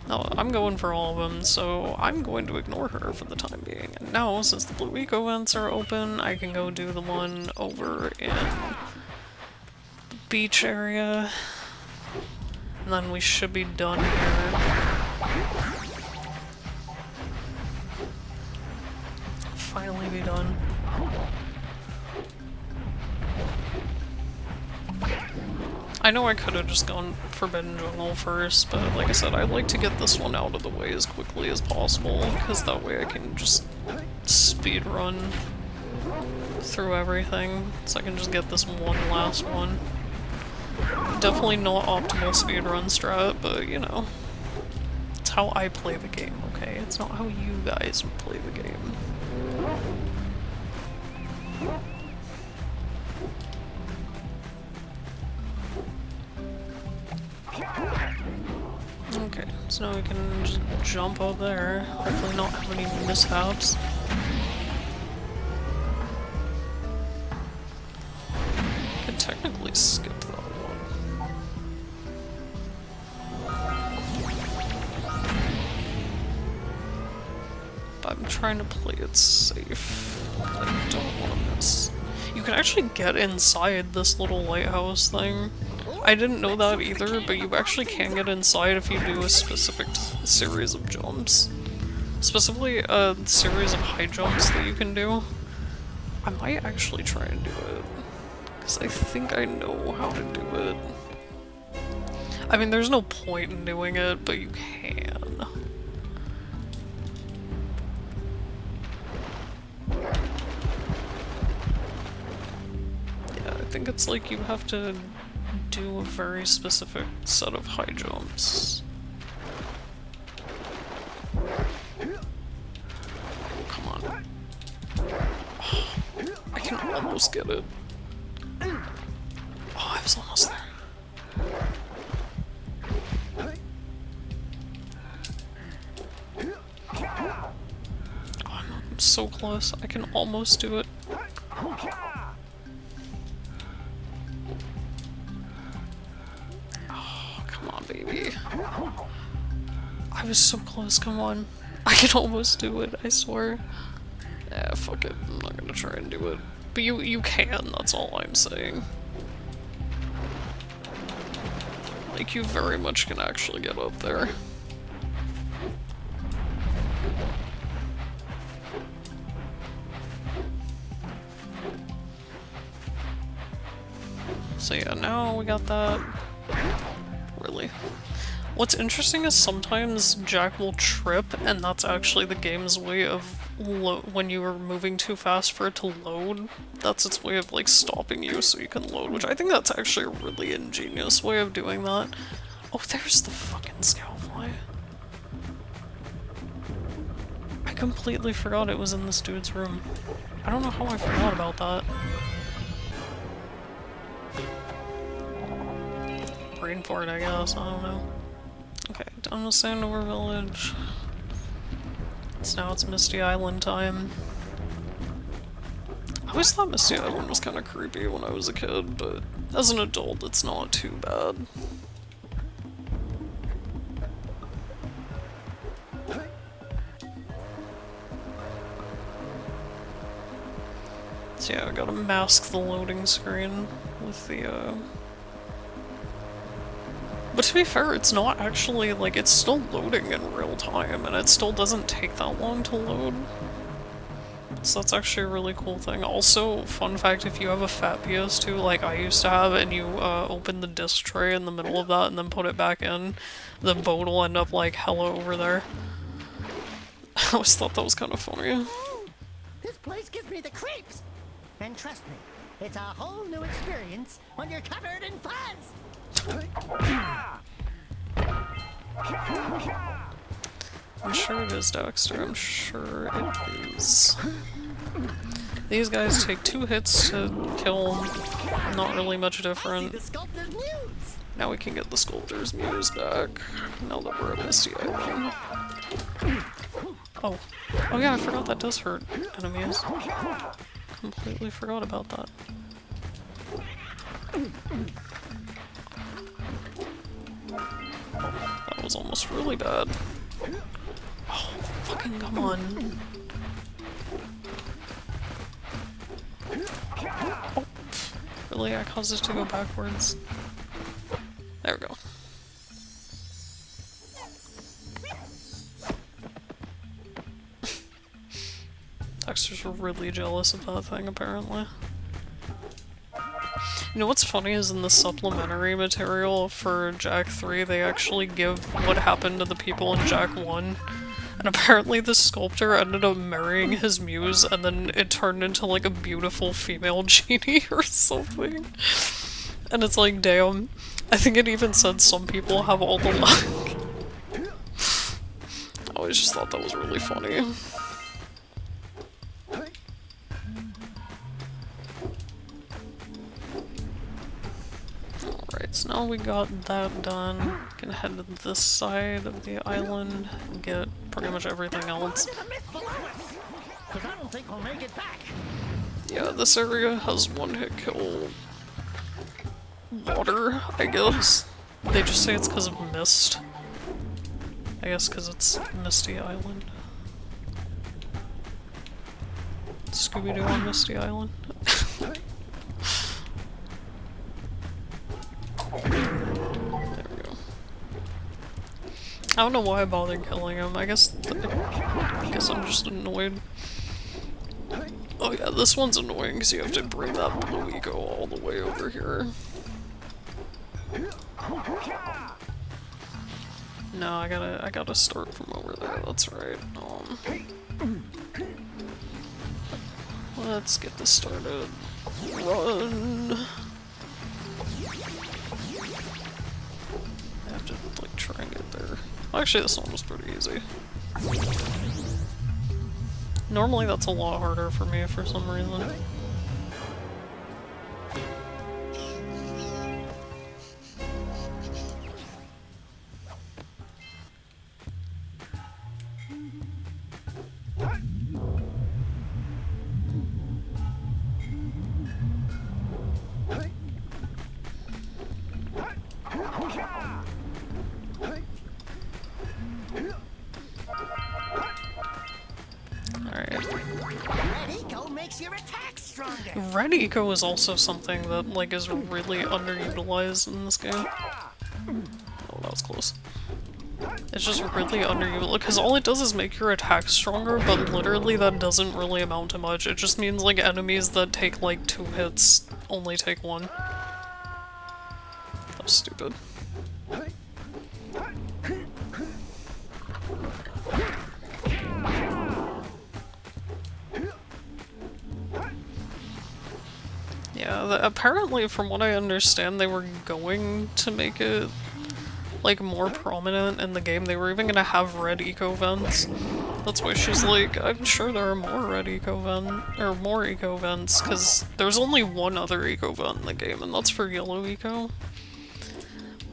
No, I'm going for all of them, so I'm going to ignore her for the time being. And now, since the blue eco vents are open, I can go do the one over in the beach area. And then we should be done here. Finally be done. I know I could have just gone Forbidden Jungle first, but like I said, I like to get this one out of the way as quickly as possible, because that way I can just speed run through everything, so I can just get this one last one. Definitely not optimal speedrun strat, but you know, it's how I play the game, okay? It's not how you guys would play the game. Okay, so now we can just jump up there. Hopefully not have any mishaps. Could technically skip that one. But I'm trying to play it safe. I don't want to miss. You can actually get inside this little lighthouse thing. I didn't know that either, but you actually can get inside if you do a specific series of jumps. Specifically, a series of high jumps that you can do. I might actually try and do it, because I think I know how to do it. I mean, there's no point in doing it, but you can. Yeah, I think it's like you have to do a very specific set of high jumps. Come on. Oh, I can almost get it. Oh, I was almost there. Oh, I'm so close. I can almost do it. Baby. I was so close, come on. I can almost do it, I swear. Yeah, fuck it, I'm not gonna try and do it. But you can, that's all I'm saying. Like, you very much can actually get up there. So yeah, now we got that. Really. What's interesting is sometimes Jack will trip, and that's actually the game's way of when you are moving too fast for it to load. That's its way of like stopping you so you can load, which I think that's actually a really ingenious way of doing that. Oh, there's the fucking scoutfly. I completely forgot it was in this dude's room. I don't know how I forgot about that. Brain for it, I guess, I don't know. Okay, done with Sandover Village. So now it's Misty Island time. I always thought Misty Island was kind of creepy when I was a kid, but as an adult it's not too bad. So yeah, I gotta mask the loading screen with the, But to be fair, it's not actually, like, it's still loading in real time, and it still doesn't take that long to load. So that's actually a really cool thing. Also, fun fact, if you have a fat PS2 like I used to have, and you open the disc tray in the middle of that and then put it back in, the boat will end up like hella over there. I always thought that was kind of funny. This place gives me the creeps. And trust me, it's a whole new experience when you're covered in fuzz. I'm sure it is Daxter, I'm sure it is. These guys take 2 hits to kill, not really much different. Now we can get the sculptor's muse back, now that we're at Misty Island. Oh. Oh yeah, I forgot that does hurt enemies. Completely forgot about that. That was almost really bad. Oh, fucking come on. Oh, really? I caused it to go backwards. There we go. Daxter's really jealous of that thing, apparently. You know what's funny is in the supplementary material for Jak 3, they actually give what happened to the people in Jak 1. And apparently the sculptor ended up marrying his muse, and then it turned into like a beautiful female genie or something. And it's like, damn. I think it even said some people have all the luck. I always just thought that was really funny. Alright, so now we got that done. We can head to this side of the island and get pretty much everything else. Yeah, this area has 1-hit kill water, I guess. They just say it's because of mist. I guess because it's Misty Island. Scooby-Doo on Misty Island. There we go. I don't know why I bothered killing him. I guess I'm just annoyed. Oh yeah, this one's annoying because you have to bring that blue eco all the way over here. No, I gotta start from over there, that's right. Let's get this started. Run! I have to, like, try and get there. Actually, this one was pretty easy. Normally that's a lot harder for me for some reason. Red eco is also something that, like, is really underutilized in this game. Oh, that was close. It's just really underutilized, because all it does is make your attack stronger, but literally that doesn't really amount to much. It just means, like, enemies that take, like, 2 hits only take 1. That was stupid. Yeah, apparently from what I understand they were going to make it, like, more prominent in the game. They were even gonna have red eco vents. That's why she's like, I'm sure there are more red eco vents, because there's only one other eco vent in the game, and that's for yellow eco.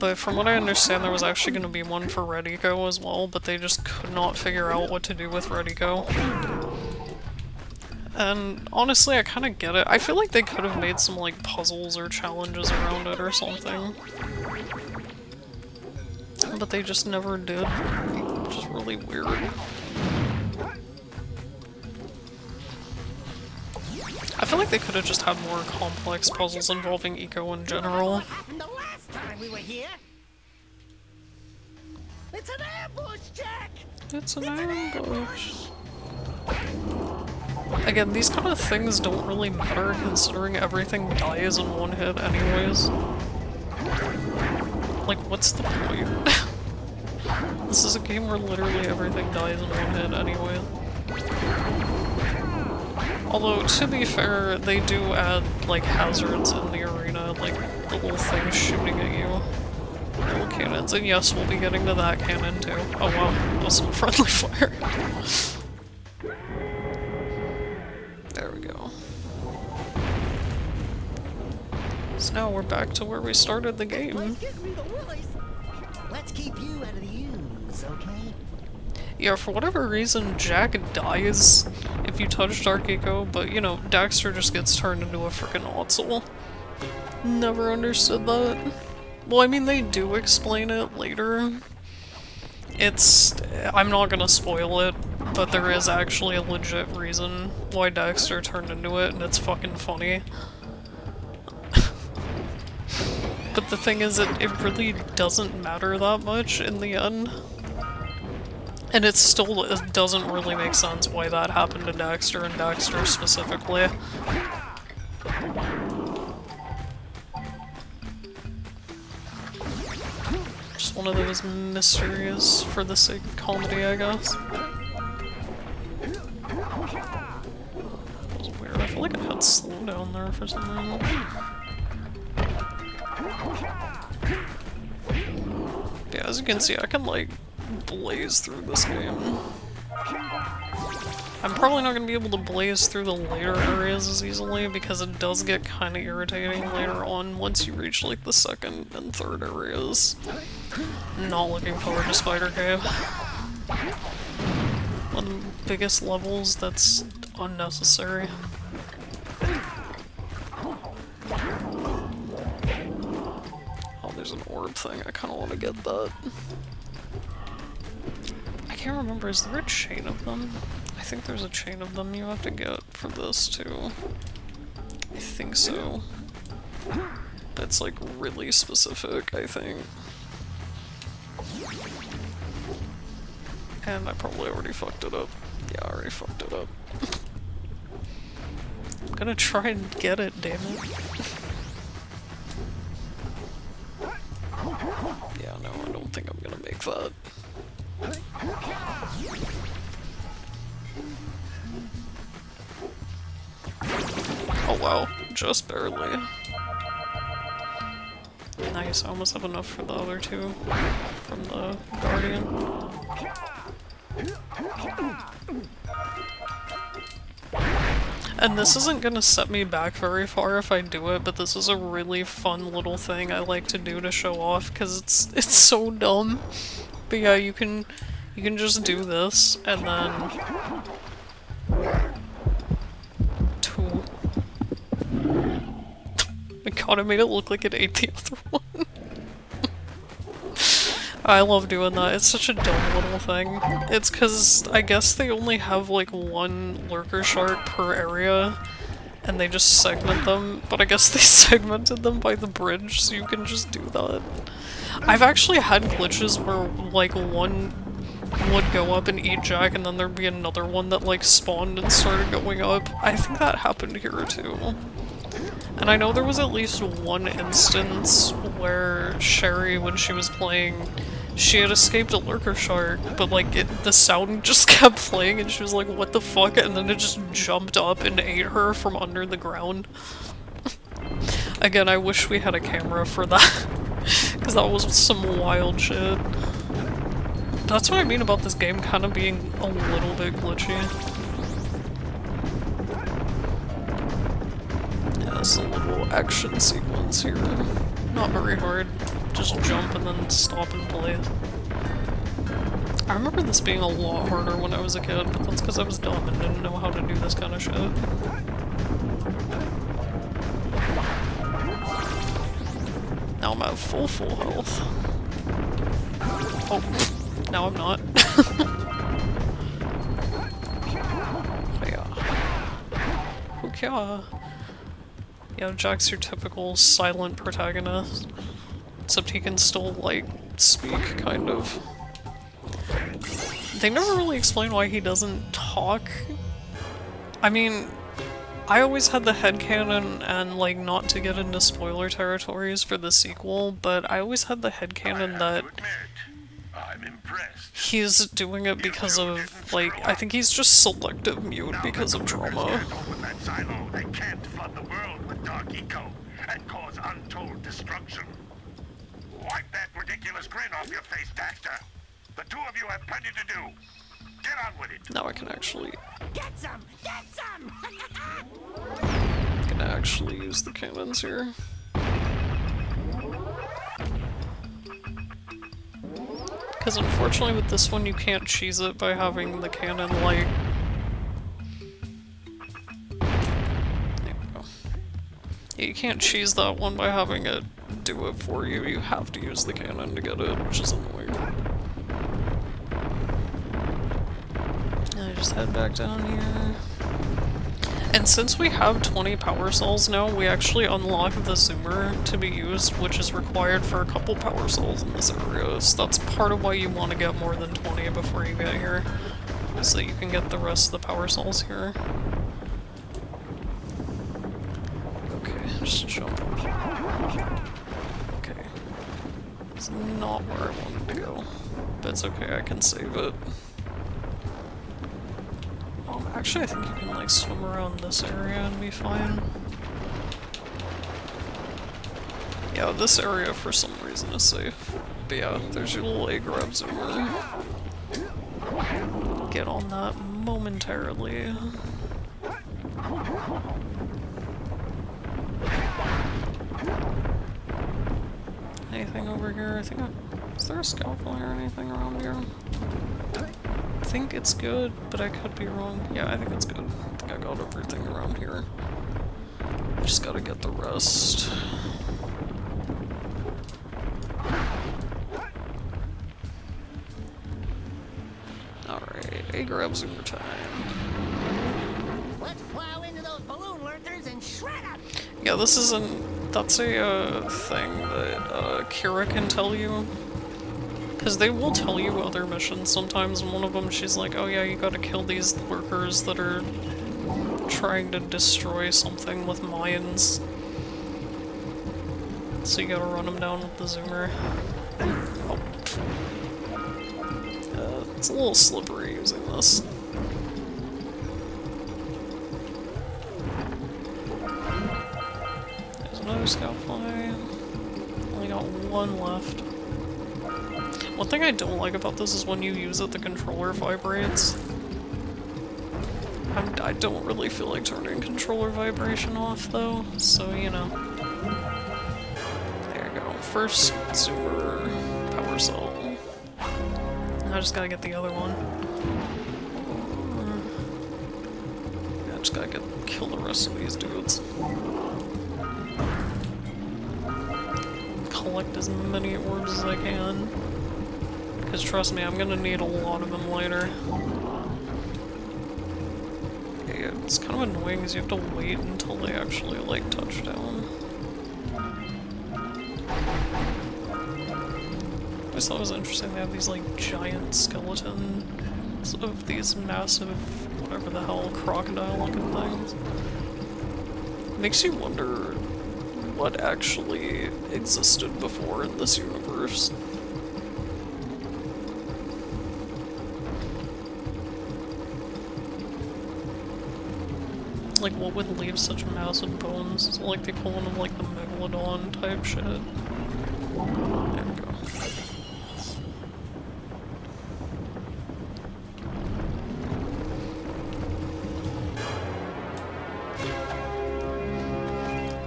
But from what I understand there was actually gonna be one for red eco as well, but they just could not figure out what to do with red eco. And honestly, I kind of get it. I feel like they could have made some, like, puzzles or challenges around it or something. But they just never did, which is really weird. I feel like they could have just had more complex puzzles involving eco in general. It's an ambush, Jack! It's an ambush. Again, these kind of things don't really matter considering everything dies in 1 hit anyways. Like, what's the point? This is a game where literally everything dies in 1 hit anyway. Although, to be fair, they do add, like, hazards in the arena, like the little things shooting at you. Little cannons, and yes, we'll be getting to that cannon too. Oh wow, that's some friendly fire. There we go. So now we're back to where we started the game. Let's keep you out of the ooze, okay? Yeah, for whatever reason, Jack dies if you touch Dark Eco, but you know, Daxter just gets turned into a frickin' Otzel. Never understood that. Well, I mean, they do explain it later. I'm not gonna spoil it, but there is actually a legit reason why Daxter turned into it, and it's fucking funny. But the thing is, it really doesn't matter that much in the end. And it doesn't really make sense why that happened to Daxter and Daxter specifically. Just one of those mysteries for the sake of comedy, I guess. That was weird. I feel like I had slowdown there for some reason. Yeah, as you can see, I can, like, blaze through this game. I'm probably not going to be able to blaze through the later areas as easily because it does get kind of irritating later on once you reach, like, the second and third areas. Not looking forward to Spider Cave. One of the biggest levels that's unnecessary. Oh, there's an orb thing. I kind of want to get that. I can't remember. Is there a chain of them? I think there's a chain of them you have to get for this too. I think so. That's like really specific, I think. And I probably already fucked it up. Yeah, I already fucked it up. I'm gonna try and get it, damn it. Yeah, no, I don't think I'm gonna make that. Oh wow, just barely. Nice, I almost have enough for the other two from the Guardian. And this isn't gonna set me back very far if I do it, but this is a really fun little thing I like to do to show off, because it's so dumb. But yeah, you can just do this, and then... Two. My god, I made it look like it ate the other one. I love doing that. It's such a dumb little thing. It's because I guess they only have like one lurker shark per area, and they just segment them, but I guess they segmented them by the bridge, so you can just do that. I've actually had glitches where like one would go up and eat Jack, and then there'd be another one that like spawned and started going up. I think that happened here too. And I know there was at least one instance where Sherry, when she was playing, she had escaped a lurker shark, but like the sound just kept playing and she was like, what the fuck? And then it just jumped up and ate her from under the ground. Again, I wish we had a camera for that, because that was some wild shit. That's what I mean about this game kind of being a little bit glitchy. Yeah, it's a little action sequence here. Not very hard. Just jump and then stop and play. I remember this being a lot harder when I was a kid, but that's because I was dumb and didn't know how to do this kind of shit. Now I'm at full health. Oh, now I'm not. Yeah. Yeah, Jack's your typical silent protagonist. Except he can still, like, speak, kind of. They never really explain why he doesn't talk. I mean, I always had the headcanon, and, like, not to get into spoiler territories for the sequel, but I always had the headcanon that he's doing it because of, like, I think he's just selective mute because of trauma. silo, they can't flood the world with dark eco and cause untold destruction. Wipe that ridiculous grin off your face, Daxter. The two of you have plenty to do. Get on with it. Now I can actually... Get some! Get some! I can actually use the cannons here. Because unfortunately with this one you can't cheese it by having the cannon like... There we go. Yeah, you can't cheese that one by having it do it for you. You have to use the cannon to get it, which is annoying. I just head back down here. And since we have 20 power cells now, we actually unlock the zoomer to be used, which is required for a couple power cells in this area. So that's part of why you want to get more than 20 before you get here, so that you can get the rest of the power cells here. Okay, just jump over here. Okay. It's not where I wanted to go, but it's okay, I can save it. Actually, I think you can, like, swim around this area and be fine. Yeah, this area, for some reason, is safe. But yeah, there's your little A grab zoomer. Get on that momentarily. Anything over here? I think is there a scalpel or anything around here? I think it's good, but I could be wrong. Yeah, I think it's good. I think I got everything around here. I just gotta get the rest. Alright, A grab zoomer time. Let's plow into those balloon lurkers and shred them! Yeah, this isn't... That's a thing that Kira can tell you. Because they will tell you other missions sometimes, and one of them she's like, oh yeah, you gotta kill these lurkers that are trying to destroy something with mines. So you gotta run them down with the zoomer. Oh. It's a little slippery using this. There's another scout fly. Only got one left. One thing I don't like about this is when you use it, the controller vibrates. I don't really feel like turning controller vibration off, though, so, you know. There you go. First zoomer power cell. I just gotta get the other one. I just gotta kill the rest of these dudes. Collect as many orbs as I can. Because trust me, I'm gonna need a lot of them later. Yeah, it's kind of annoying because you have to wait until they actually, like, touch down. I just thought it was interesting they have these, like, giant skeletons of these massive, whatever the hell, crocodile-looking things. Makes you wonder what actually existed before in this universe. Like, what would leave such massive bones? Is it like the equivalent of, like, the megalodon type shit? There we go.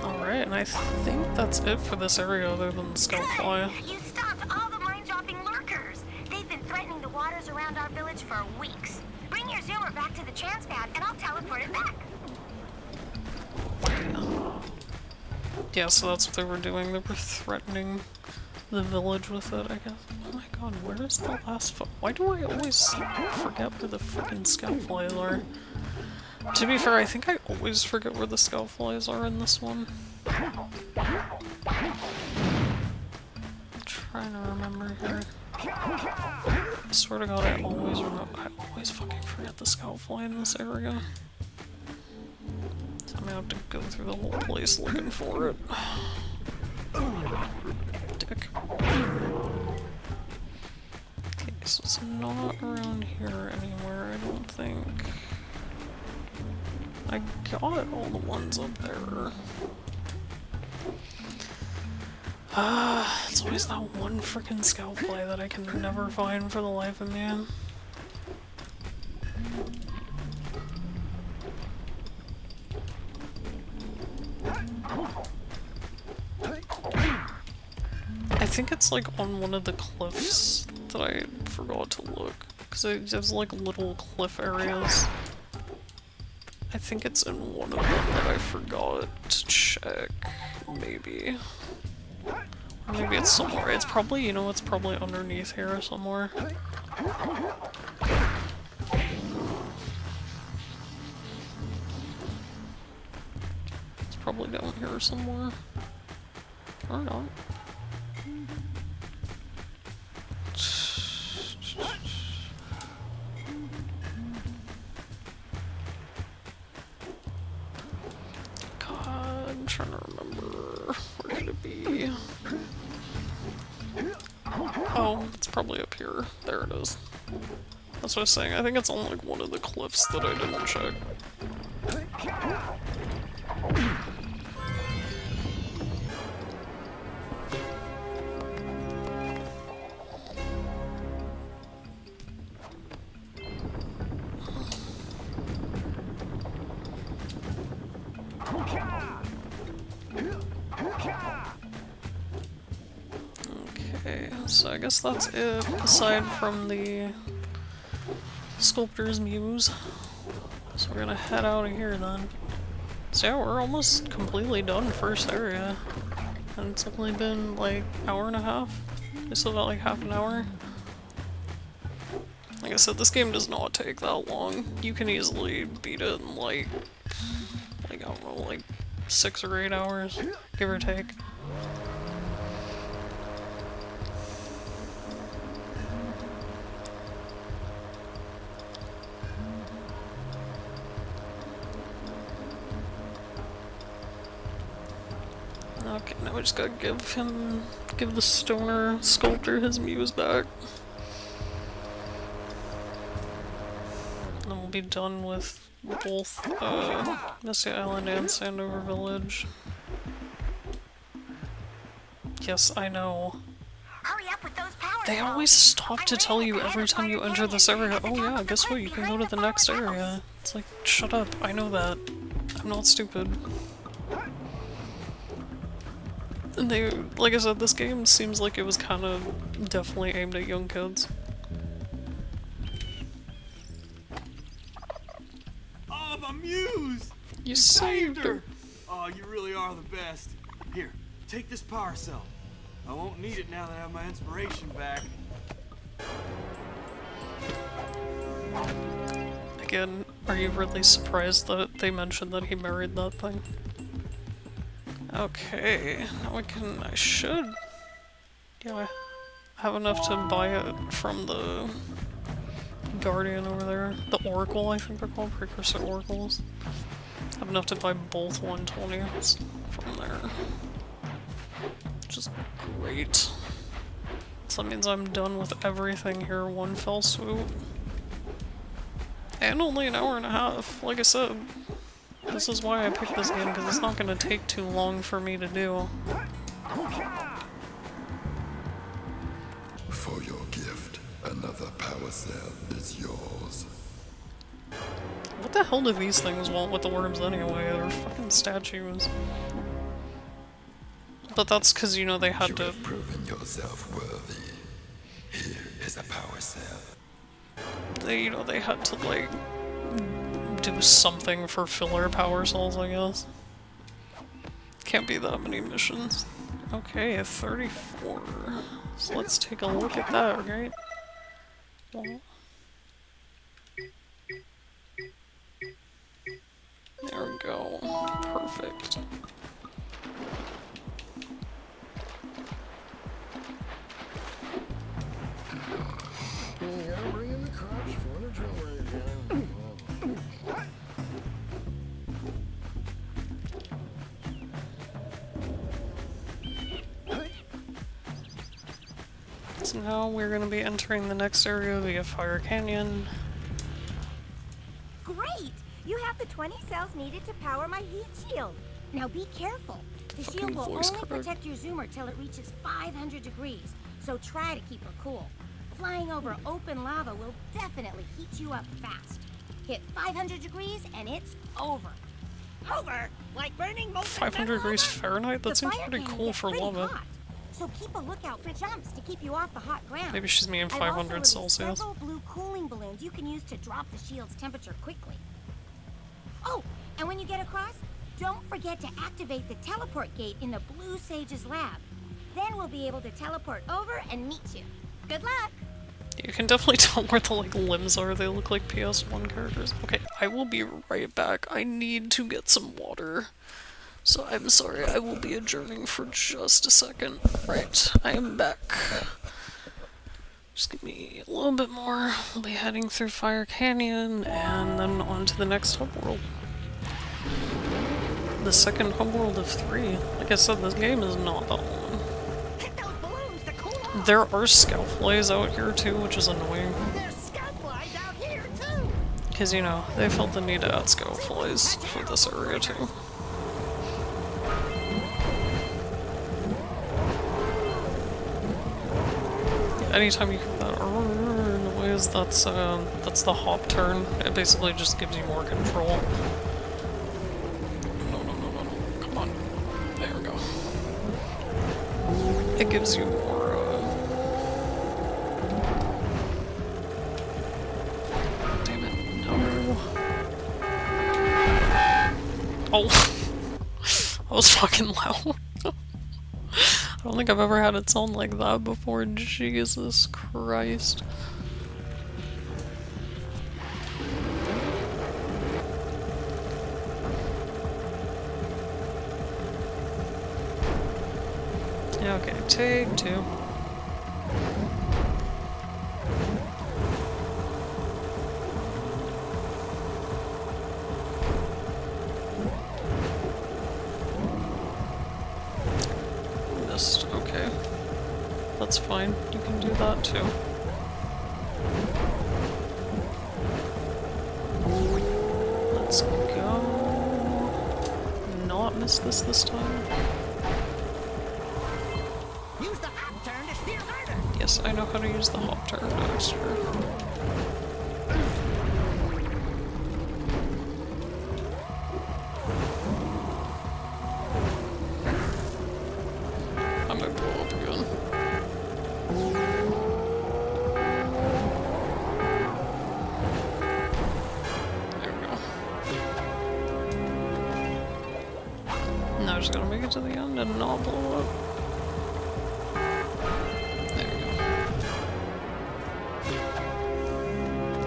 Alright, and I think that's it for this area other than the Skullfly. You stopped all the mine-dropping lurkers. They've been threatening the waters around our village for weeks. Bring your zoomer back to the chance pad and I'll teleport it back. Yeah, so that's what they were doing. They were threatening the village with it, I guess. Oh my god, where is the last why do I always forget where the frickin' scoutflies are? To be fair, I think I always forget where the scoutflies are in this one. I'm trying to remember here. I swear to god, I always fucking forget the scoutfly in this area. I'm gonna have to go through the whole place looking for it. Dick. Okay, so it's not around here anywhere, I don't think. I got all the ones up there. It's always that one freaking scout play that I can never find for the life of me. I think it's like on one of the cliffs that I forgot to look, because there's like little cliff areas. I think it's in one of them that I forgot to check, maybe. Or maybe it's somewhere. It's probably, you know, it's probably underneath here somewhere. It's probably down here somewhere. Or not. God, I'm trying to remember. Where could it be? Oh, it's probably up here. There it is. That's what I was saying. I think it's on like one of the cliffs that I didn't check. Okay, so I guess that's it, aside from the sculptor's muse. So we're gonna head out of here then. So yeah, we're almost completely done first area. And it's only been like an hour and a half. We still got like half an hour. Like I said, this game does not take that long. You can easily beat it in like I don't know, like 6 or 8 hours, give or take. Okay, now we just gotta give the stoner sculptor his muse back. And then we'll be done with both Misty Island and Sandover Village. Yes, I know. Hurry up with those power They always stop to tell you every time you enter this area, oh yeah, guess what, you can go to the next area. It's like, shut up, I know that. I'm not stupid. And they, like I said, this game seems like it was kind of definitely aimed at young kids. Oh, my muse! You saved her! Oh, you really are the best. Here, take this power cell. I won't need it now that I have my inspiration back. Again, are you really surprised that they mentioned that he married that thing? Okay, now I should... Yeah, I have enough to buy it from the Guardian over there. The Oracle, I think they're called, Precursor Oracles. I have enough to buy both 120s from there. Which is great. So that means I'm done with everything here in one fell swoop. And only an hour and a half, like I said. This is why I picked this game, because it's not going to take too long for me to do. For your gift, another power cell is yours. What the hell do these things want with the worms anyway? They're fucking statues. But that's because, you know, they had to... You have proven yourself worthy. Here is a power cell. They, you know, they had to, like, do something for filler power cells, I guess. Can't be that many missions. Okay, 34. So let's take a look at that, right? Well, there we go. Perfect. Yeah, bring in the crops for the drill right again. So now we're going to be entering the next area via Fire Canyon. Great! You have the 20 cells needed to power my heat shield. Now be careful. The Fucking shield will voice only crack. protect your zoomer till it reaches 500 degrees. So try to keep her cool. Flying over open lava will definitely heat you up fast. Hit 500 degrees and it's over. Over? Like burning molten 500 degrees Fahrenheit? That The seems fire pretty can cool get for pretty lava. hot, so keep a lookout for jumps to keep you off the hot ground. Maybe she's meaning I've also 500 released Celsius. several blue cooling balloons you can use to drop the shield's temperature quickly. Oh, and when you get across, don't forget to activate the teleport gate in the Blue Sage's lab. Then we'll be able to teleport over and meet you. Good luck! You can definitely tell where the like limbs are. They look like PS1 characters. Okay, I will be right back. I need to get some water. So I'm sorry, I will be adjourning for just a second. Right, I am back. Just give me a little bit more. We'll be heading through Fire Canyon and then on to the next hub world. The second hub world of 3. Like I said, this game is not that long. Hit those balloons to cool off. There are scoutflies out here too, which is annoying. There's scoutflies out here too. Because, you know, they felt the need to add scoutflies for this area too. Anytime you hear that noise, that's the hop turn. It basically just gives you more control. No, no, no, no, no. Come on. There we go. It gives you more, damn it, no. Oh. That was fucking loud. I don't think I've ever had it sound like that before. Jesus Christ. Yeah, okay, take 2. Okay. That's fine. You can do that too. Let's go. Not miss this time. Use the hop turn to steer harder. Yes, I know how to use the hop turn, Daxter. I might blow up again. There we go. Now I just gotta make it to the end and not blow up. There we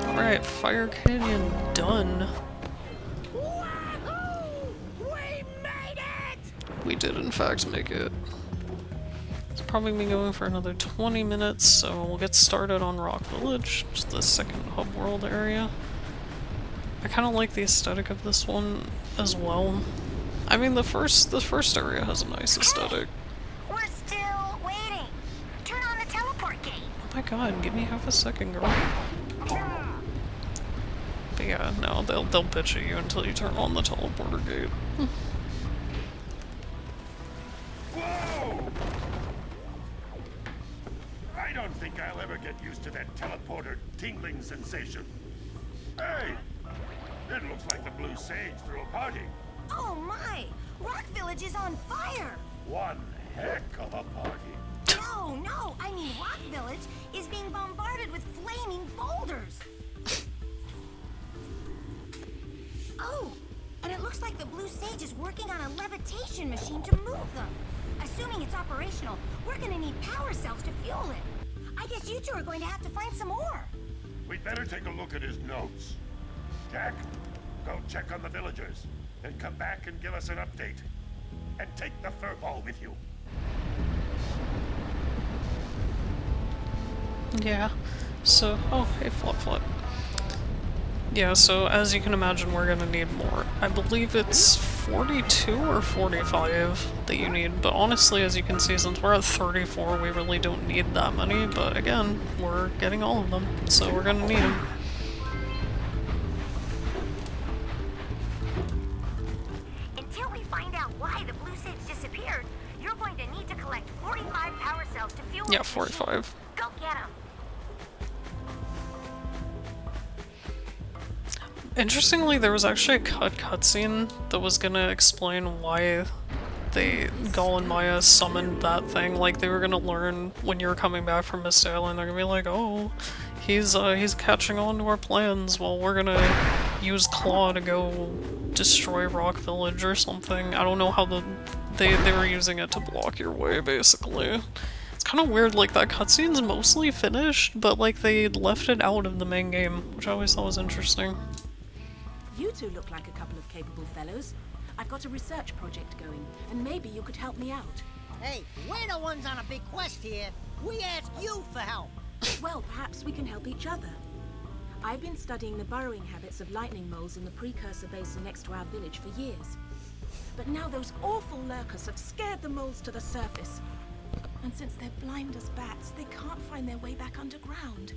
go. Alright, Fire Canyon done. Wahoo! We made it! We did in fact make it. It's probably been going for another 20 minutes, so we'll get started on Rock Village, which is the second hub world area. I kind of like the aesthetic of this one as well. I mean, the first area has a nice aesthetic. We're still waiting. Turn on the teleport gate. Oh my god, give me half a second, girl. But yeah, no, they'll bitch at you until you turn on the teleporter gate. Whoa! I don't think I'll ever get used to that teleporter tingling sensation. Hey! It looks like the Blue Sage threw a party. Oh my! Rock Village is on fire! One heck of a party. No, I mean Rock Village is being bombarded with flaming boulders. Oh, and it looks like the Blue Sage is working on a levitation machine to move them. Assuming it's operational, we're gonna need power cells to fuel it. I guess you two are going to have to find some more. We'd better take a look at his notes. Jack, go check on the villagers, and come back and give us an update. And take the fur ball with you. Yeah, so, oh, hey, Flop. Yeah, so as you can imagine, we're gonna need more. I believe it's 42 or 45 that you need, but honestly, as you can see, since we're at 34, we really don't need that many, but again, we're getting all of them, so we're gonna need them. Yeah, 45. Go get him. Interestingly, there was actually a cutscene that was gonna explain why Gull and Maya summoned that thing. Like, they were gonna learn when you were coming back from Mist Island, they're gonna be like, oh, he's catching on to our plans, well, we're gonna use Claw to go destroy Rock Village or something. I don't know how they were using it to block your way, basically. It's kind of weird, like, that cutscene's mostly finished, but, like, they left it out of the main game, which I always thought was interesting. You two look like a couple of capable fellows. I've got a research project going, and maybe you could help me out. Hey, we're the ones on a big quest here. We ask you for help. Well, perhaps we can help each other. I've been studying the burrowing habits of lightning moles in the precursor basin next to our village for years. But now those awful lurkers have scared the moles to the surface. And since they're blind as bats, they can't find their way back underground.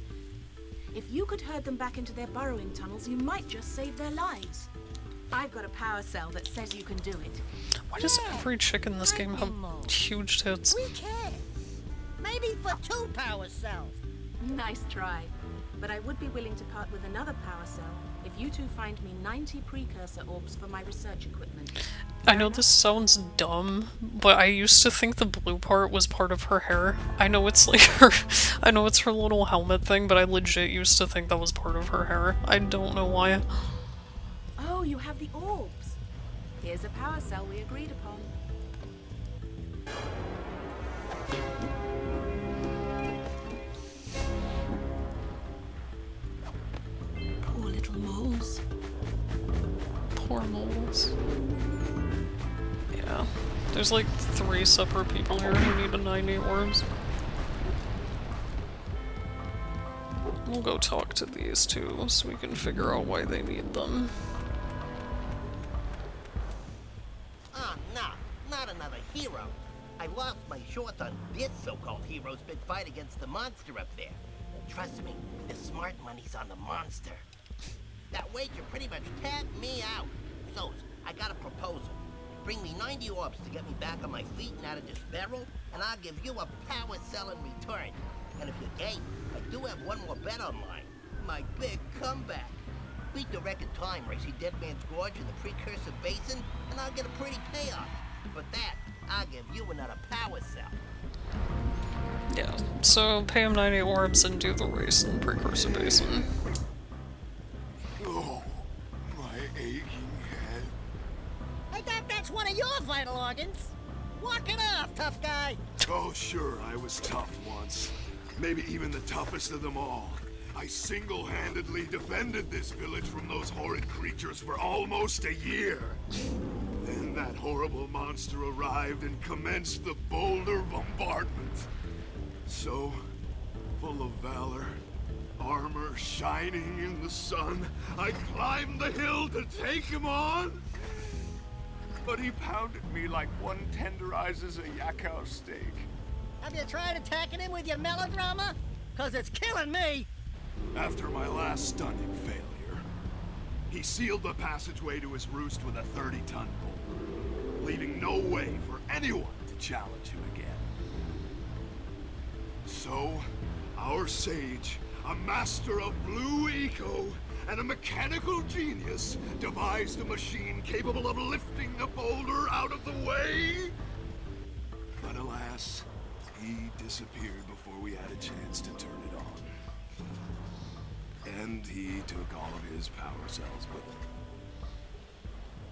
If you could herd them back into their burrowing tunnels, you might just save their lives. I've got a power cell that says you can do it. Why does every chick in this game have huge tits? We can. Maybe for 2 power cells. Nice try. But I would be willing to part with another power cell if you two find me 90 precursor orbs for my research equipment. I know this sounds dumb, but I used to think the blue part was part of her hair. I know it's like I know it's her little helmet thing, but I legit used to think that was part of her hair. I don't know why. Oh, you have the orbs. Here's a power cell we agreed upon. Poor little moles. Poor moles. Yeah. There's like 3 separate people here who need a 90 orbs. We'll go talk to these two so we can figure out why they need them. Oh, no, not another hero. I lost my short on this so-called hero's big fight against the monster up there. Trust me, the smart money's on the monster. That wager pretty much tapped me out. So, I got a proposal. Bring me 90 orbs to get me back on my feet and out of this barrel, and I'll give you a power cell in return. And if you're game, I do have one more bet on mine. My big comeback. Beat the record time racing Dead Man's Gorge in the precursor basin, and I'll get a pretty payoff. For that, I'll give you another power cell. Yeah, so pay him 90 orbs and do the race in Precursor Basin. Oh, my aching head. I thought that's one of your vital organs. Walk it off, tough guy. Oh, sure, I was tough once. Maybe even the toughest of them all. I single-handedly defended this village from those horrid creatures for almost a year. Then that horrible monster arrived and commenced the boulder bombardment. So, full of valor, armor shining in the sun, I climbed the hill to take him on. But he pounded me like one tenderizes a yakkow steak. Have you tried attacking him with your melodrama? 'Cause it's killing me. After my last stunning failure, he sealed the passageway to his roost with a 30-ton boulder, leaving no way for anyone to challenge him again. So, our sage, a master of blue eco, and a mechanical genius, devised a machine capable of lifting the boulder out of the way. But alas, he disappeared before we had a chance to turn it on. And he took all of his power cells with him.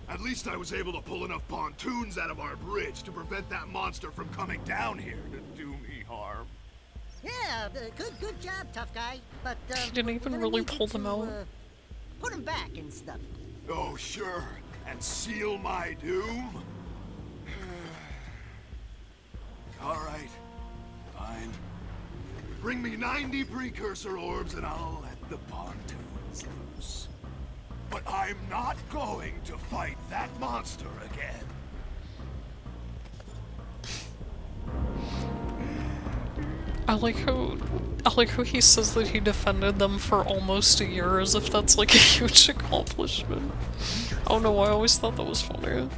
At least I was able to pull enough pontoons out of our bridge to prevent that monster from coming down here to do me harm. Yeah, good job, tough guy. But He didn't even really pull them out. Put him back and stuff. Oh, sure. And seal my doom? All right. Fine. Bring me 90 precursor orbs and I'll let the pontoons loose. But I'm not going to fight that monster again. I like how he says that he defended them for almost a year, as if that's like a huge accomplishment. I don't know, I always thought that was funny.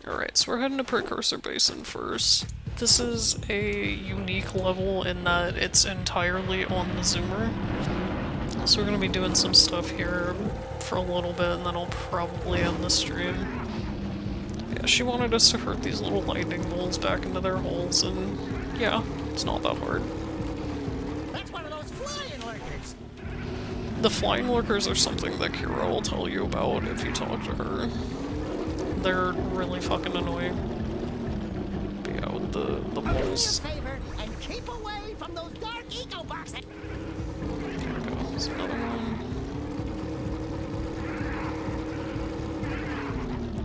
Alright, so we're heading to Precursor Basin first. this is a unique level in that it's entirely on the zoomer. So we're gonna be doing some stuff here for a little bit, and then I'll probably end the stream. Yeah, she wanted us to hurt these little lightning bolts back into their holes, and yeah, it's not that hard. That's one of those flying lurkers. The flying lurkers are something that Kira will tell you about if you talk to her. They're really fucking annoying. But yeah, with the moles. Favor and keep away from those dark eco boxes. There we go. There's another one.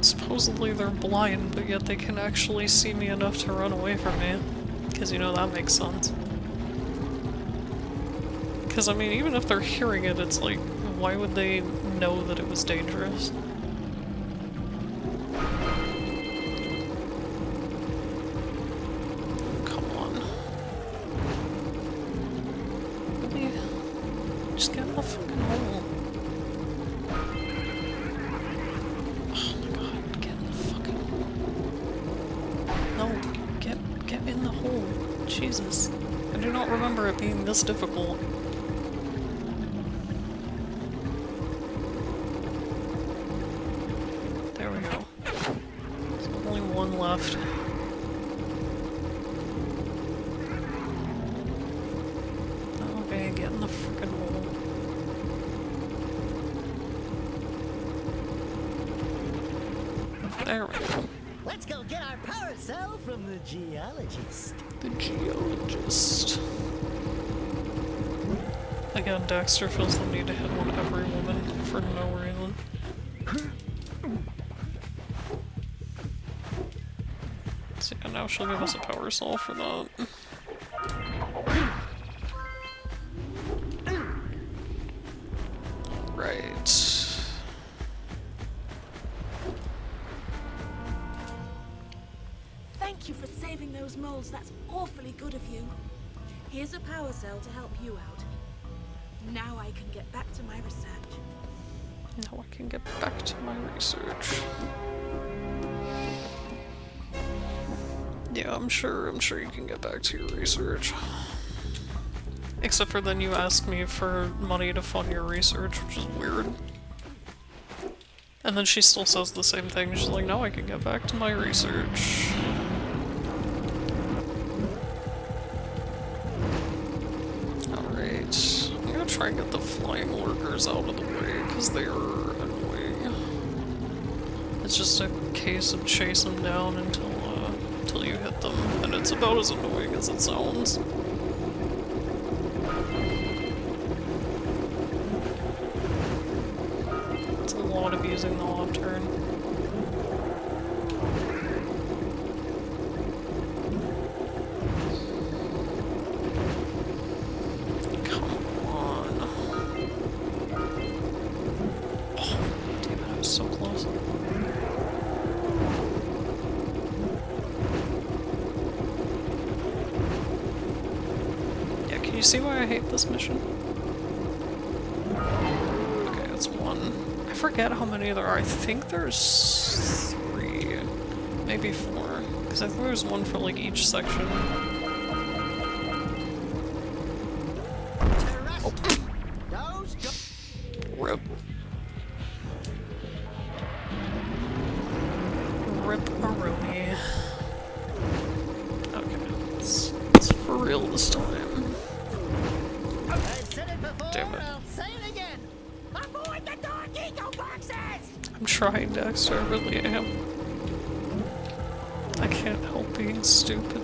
Supposedly they're blind, but yet they can actually see me enough to run away from me. Because, you know, that makes sense. Because, I mean, even if they're hearing it, it's like, why would they know that it was dangerous? Come on. Really? Just get in the fucking hole. Oh my god, get in the fucking hole. No, get in the hole. Jesus. I do not remember it being this difficult. There we go. There's only one left. Okay, get in the frickin' hole. There we go. Let's go get our power cell from the geologist. The geologist. Again, Daxter feels the need to hit on every woman for no reason. So yeah, now she'll give us a power cell for that. Right. Thank you for saving those moles. That's awfully good of you. Here's a power cell to help you out. Now I can get back to my research. Now I can get back to my research. Yeah, I'm sure you can get back to your research. Except for then you ask me for money to fund your research, which is weird. And then she still says the same thing. She's like, now I can get back to my research. Alright. I'm gonna try and get the flying lurkers out of the way, because they are annoying. It's just a case of chase them down until you hit them, and it's about as annoying as it sounds. It's a lot of using the off turn. Come on. Oh, damn it, I was so close. Yeah, can you see why I hate this mission? Okay, that's one. I forget how many there are. I think there's 3. Maybe 4. Because I think there's one for like each section. Oh. Rip. Rip-a-rooney. Okay, it's for real this time. I've said it before, Damn it. I'll say it again. Avoid the dark eco boxes! I'm trying, Daxter, I really am. I can't help being stupid.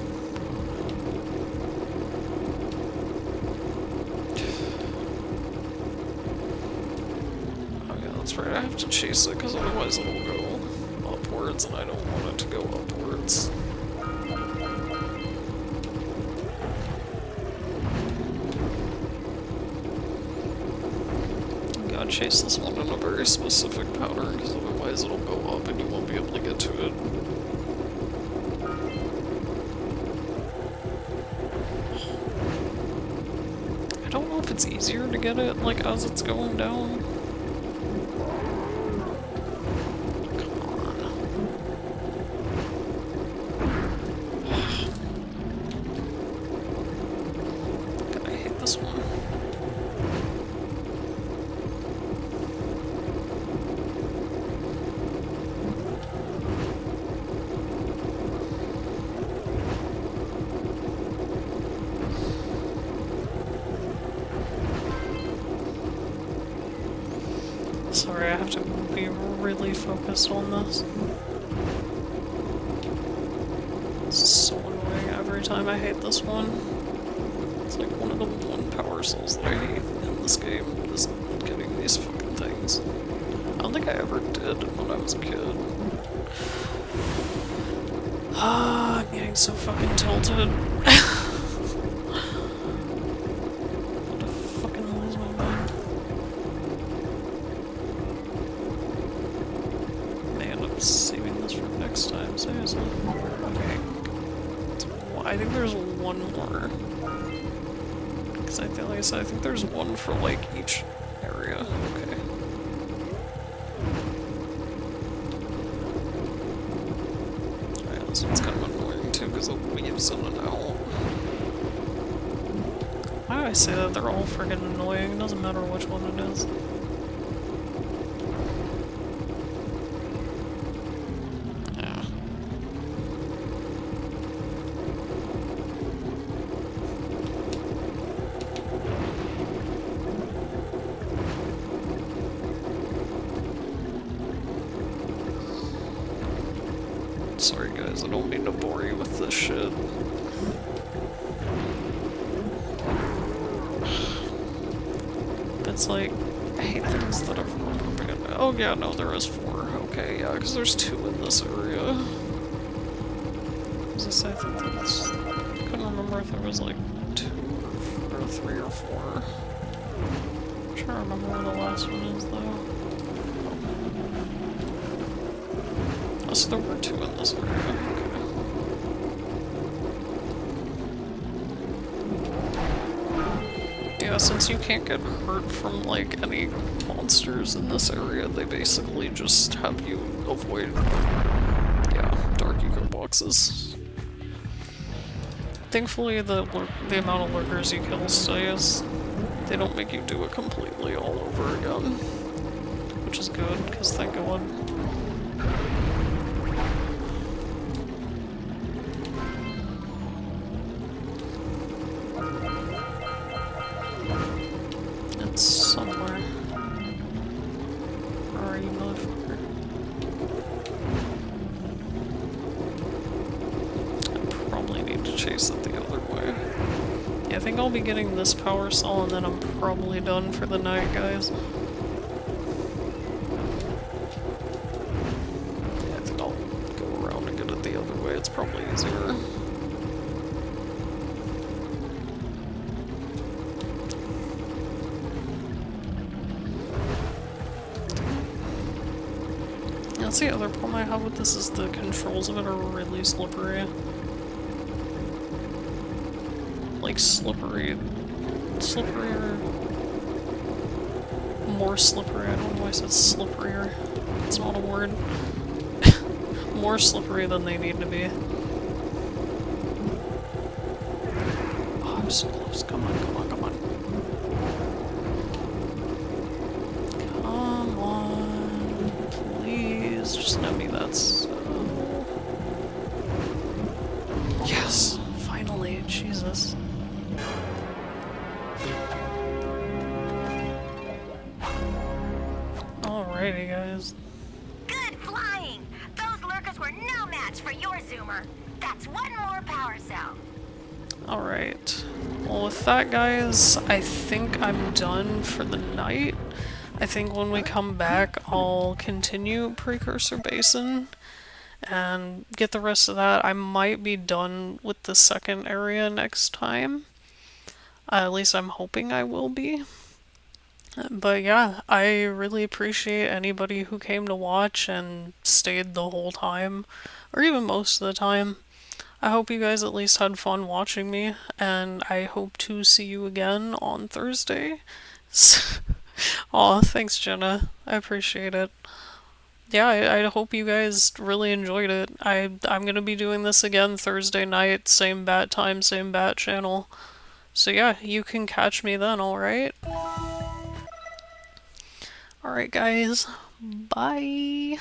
Oh yeah, that's right, I have to chase it, because otherwise it'll go upwards, and I don't want it to go upwards. You gotta chase this one in a very specific pattern, because otherwise it'll go up and you won't be able to get to it. I don't know if it's easier to get it, like, as it's going down. Come on. Sorry, I have to be really focused on this. It's so annoying every time. I hate this one. It's like one of the one power souls that I hate in this game is getting these fucking things. I don't think I ever did when I was a kid. Ah, I'm getting so fucking tilted. What the fucking noise my mind? May end up saving this for next time, seriously. Okay. I think there's one more. Because I feel like I said, I think there's one for like each area. Okay. Alright, this one's kind of annoying too because it weaves in and out. Why do I say that? They're all friggin' annoying. It doesn't matter which one it is. Sorry guys, I don't mean to bore you with this shit. It's like, I hate things that are propaganda. Oh yeah, no, there is 4. Okay, yeah, because there's 2 in this area. As I say, I think that's... I couldn't remember if there was like 2 or 3 or 4. I'm trying to remember where the last one is though. Oh, so there were 2 in this area. Okay. Yeah, since you can't get hurt from like any monsters in this area, they basically just have you avoid, yeah, dark eco boxes. Thankfully, the amount of lurkers you kill stays. They don't make you do it completely all over again, which is good, because thank God. It's somewhere. Where are you, motherfucker? I probably need to chase it the other way. Yeah, I think I'll be getting this power cell and then I'm probably done for the night, guys. Yeah, I think I'll go around and get it the other way. It's probably easier. That's the other problem I have with this, is the controls of it are really slippery. Like slippery. Slipperier. More slippery, I don't know why I said slipperier. It's not a word. More slippery than they need to be. Oh, I'm so close. Come on, come on, come on. Come on. Please, just know me that's... Yes! Finally, Jesus. Alrighty, guys. Good flying! Those lurkers were no match for your zoomer. That's one more power cell. Alright. Well, with that, guys, I think I'm done for the night. I think when we come back, I'll continue Precursor Basin and get the rest of that. I might be done with the second area next time. At least I'm hoping I will be. But yeah, I really appreciate anybody who came to watch and stayed the whole time, or even most of the time. I hope you guys at least had fun watching me, and I hope to see you again on Thursday. Aw, thanks Jenna, I appreciate it. Yeah, I hope you guys really enjoyed it. I'm gonna be doing this again Thursday night, same bat time, same bat channel. So yeah, you can catch me then, alright? Alright guys, bye!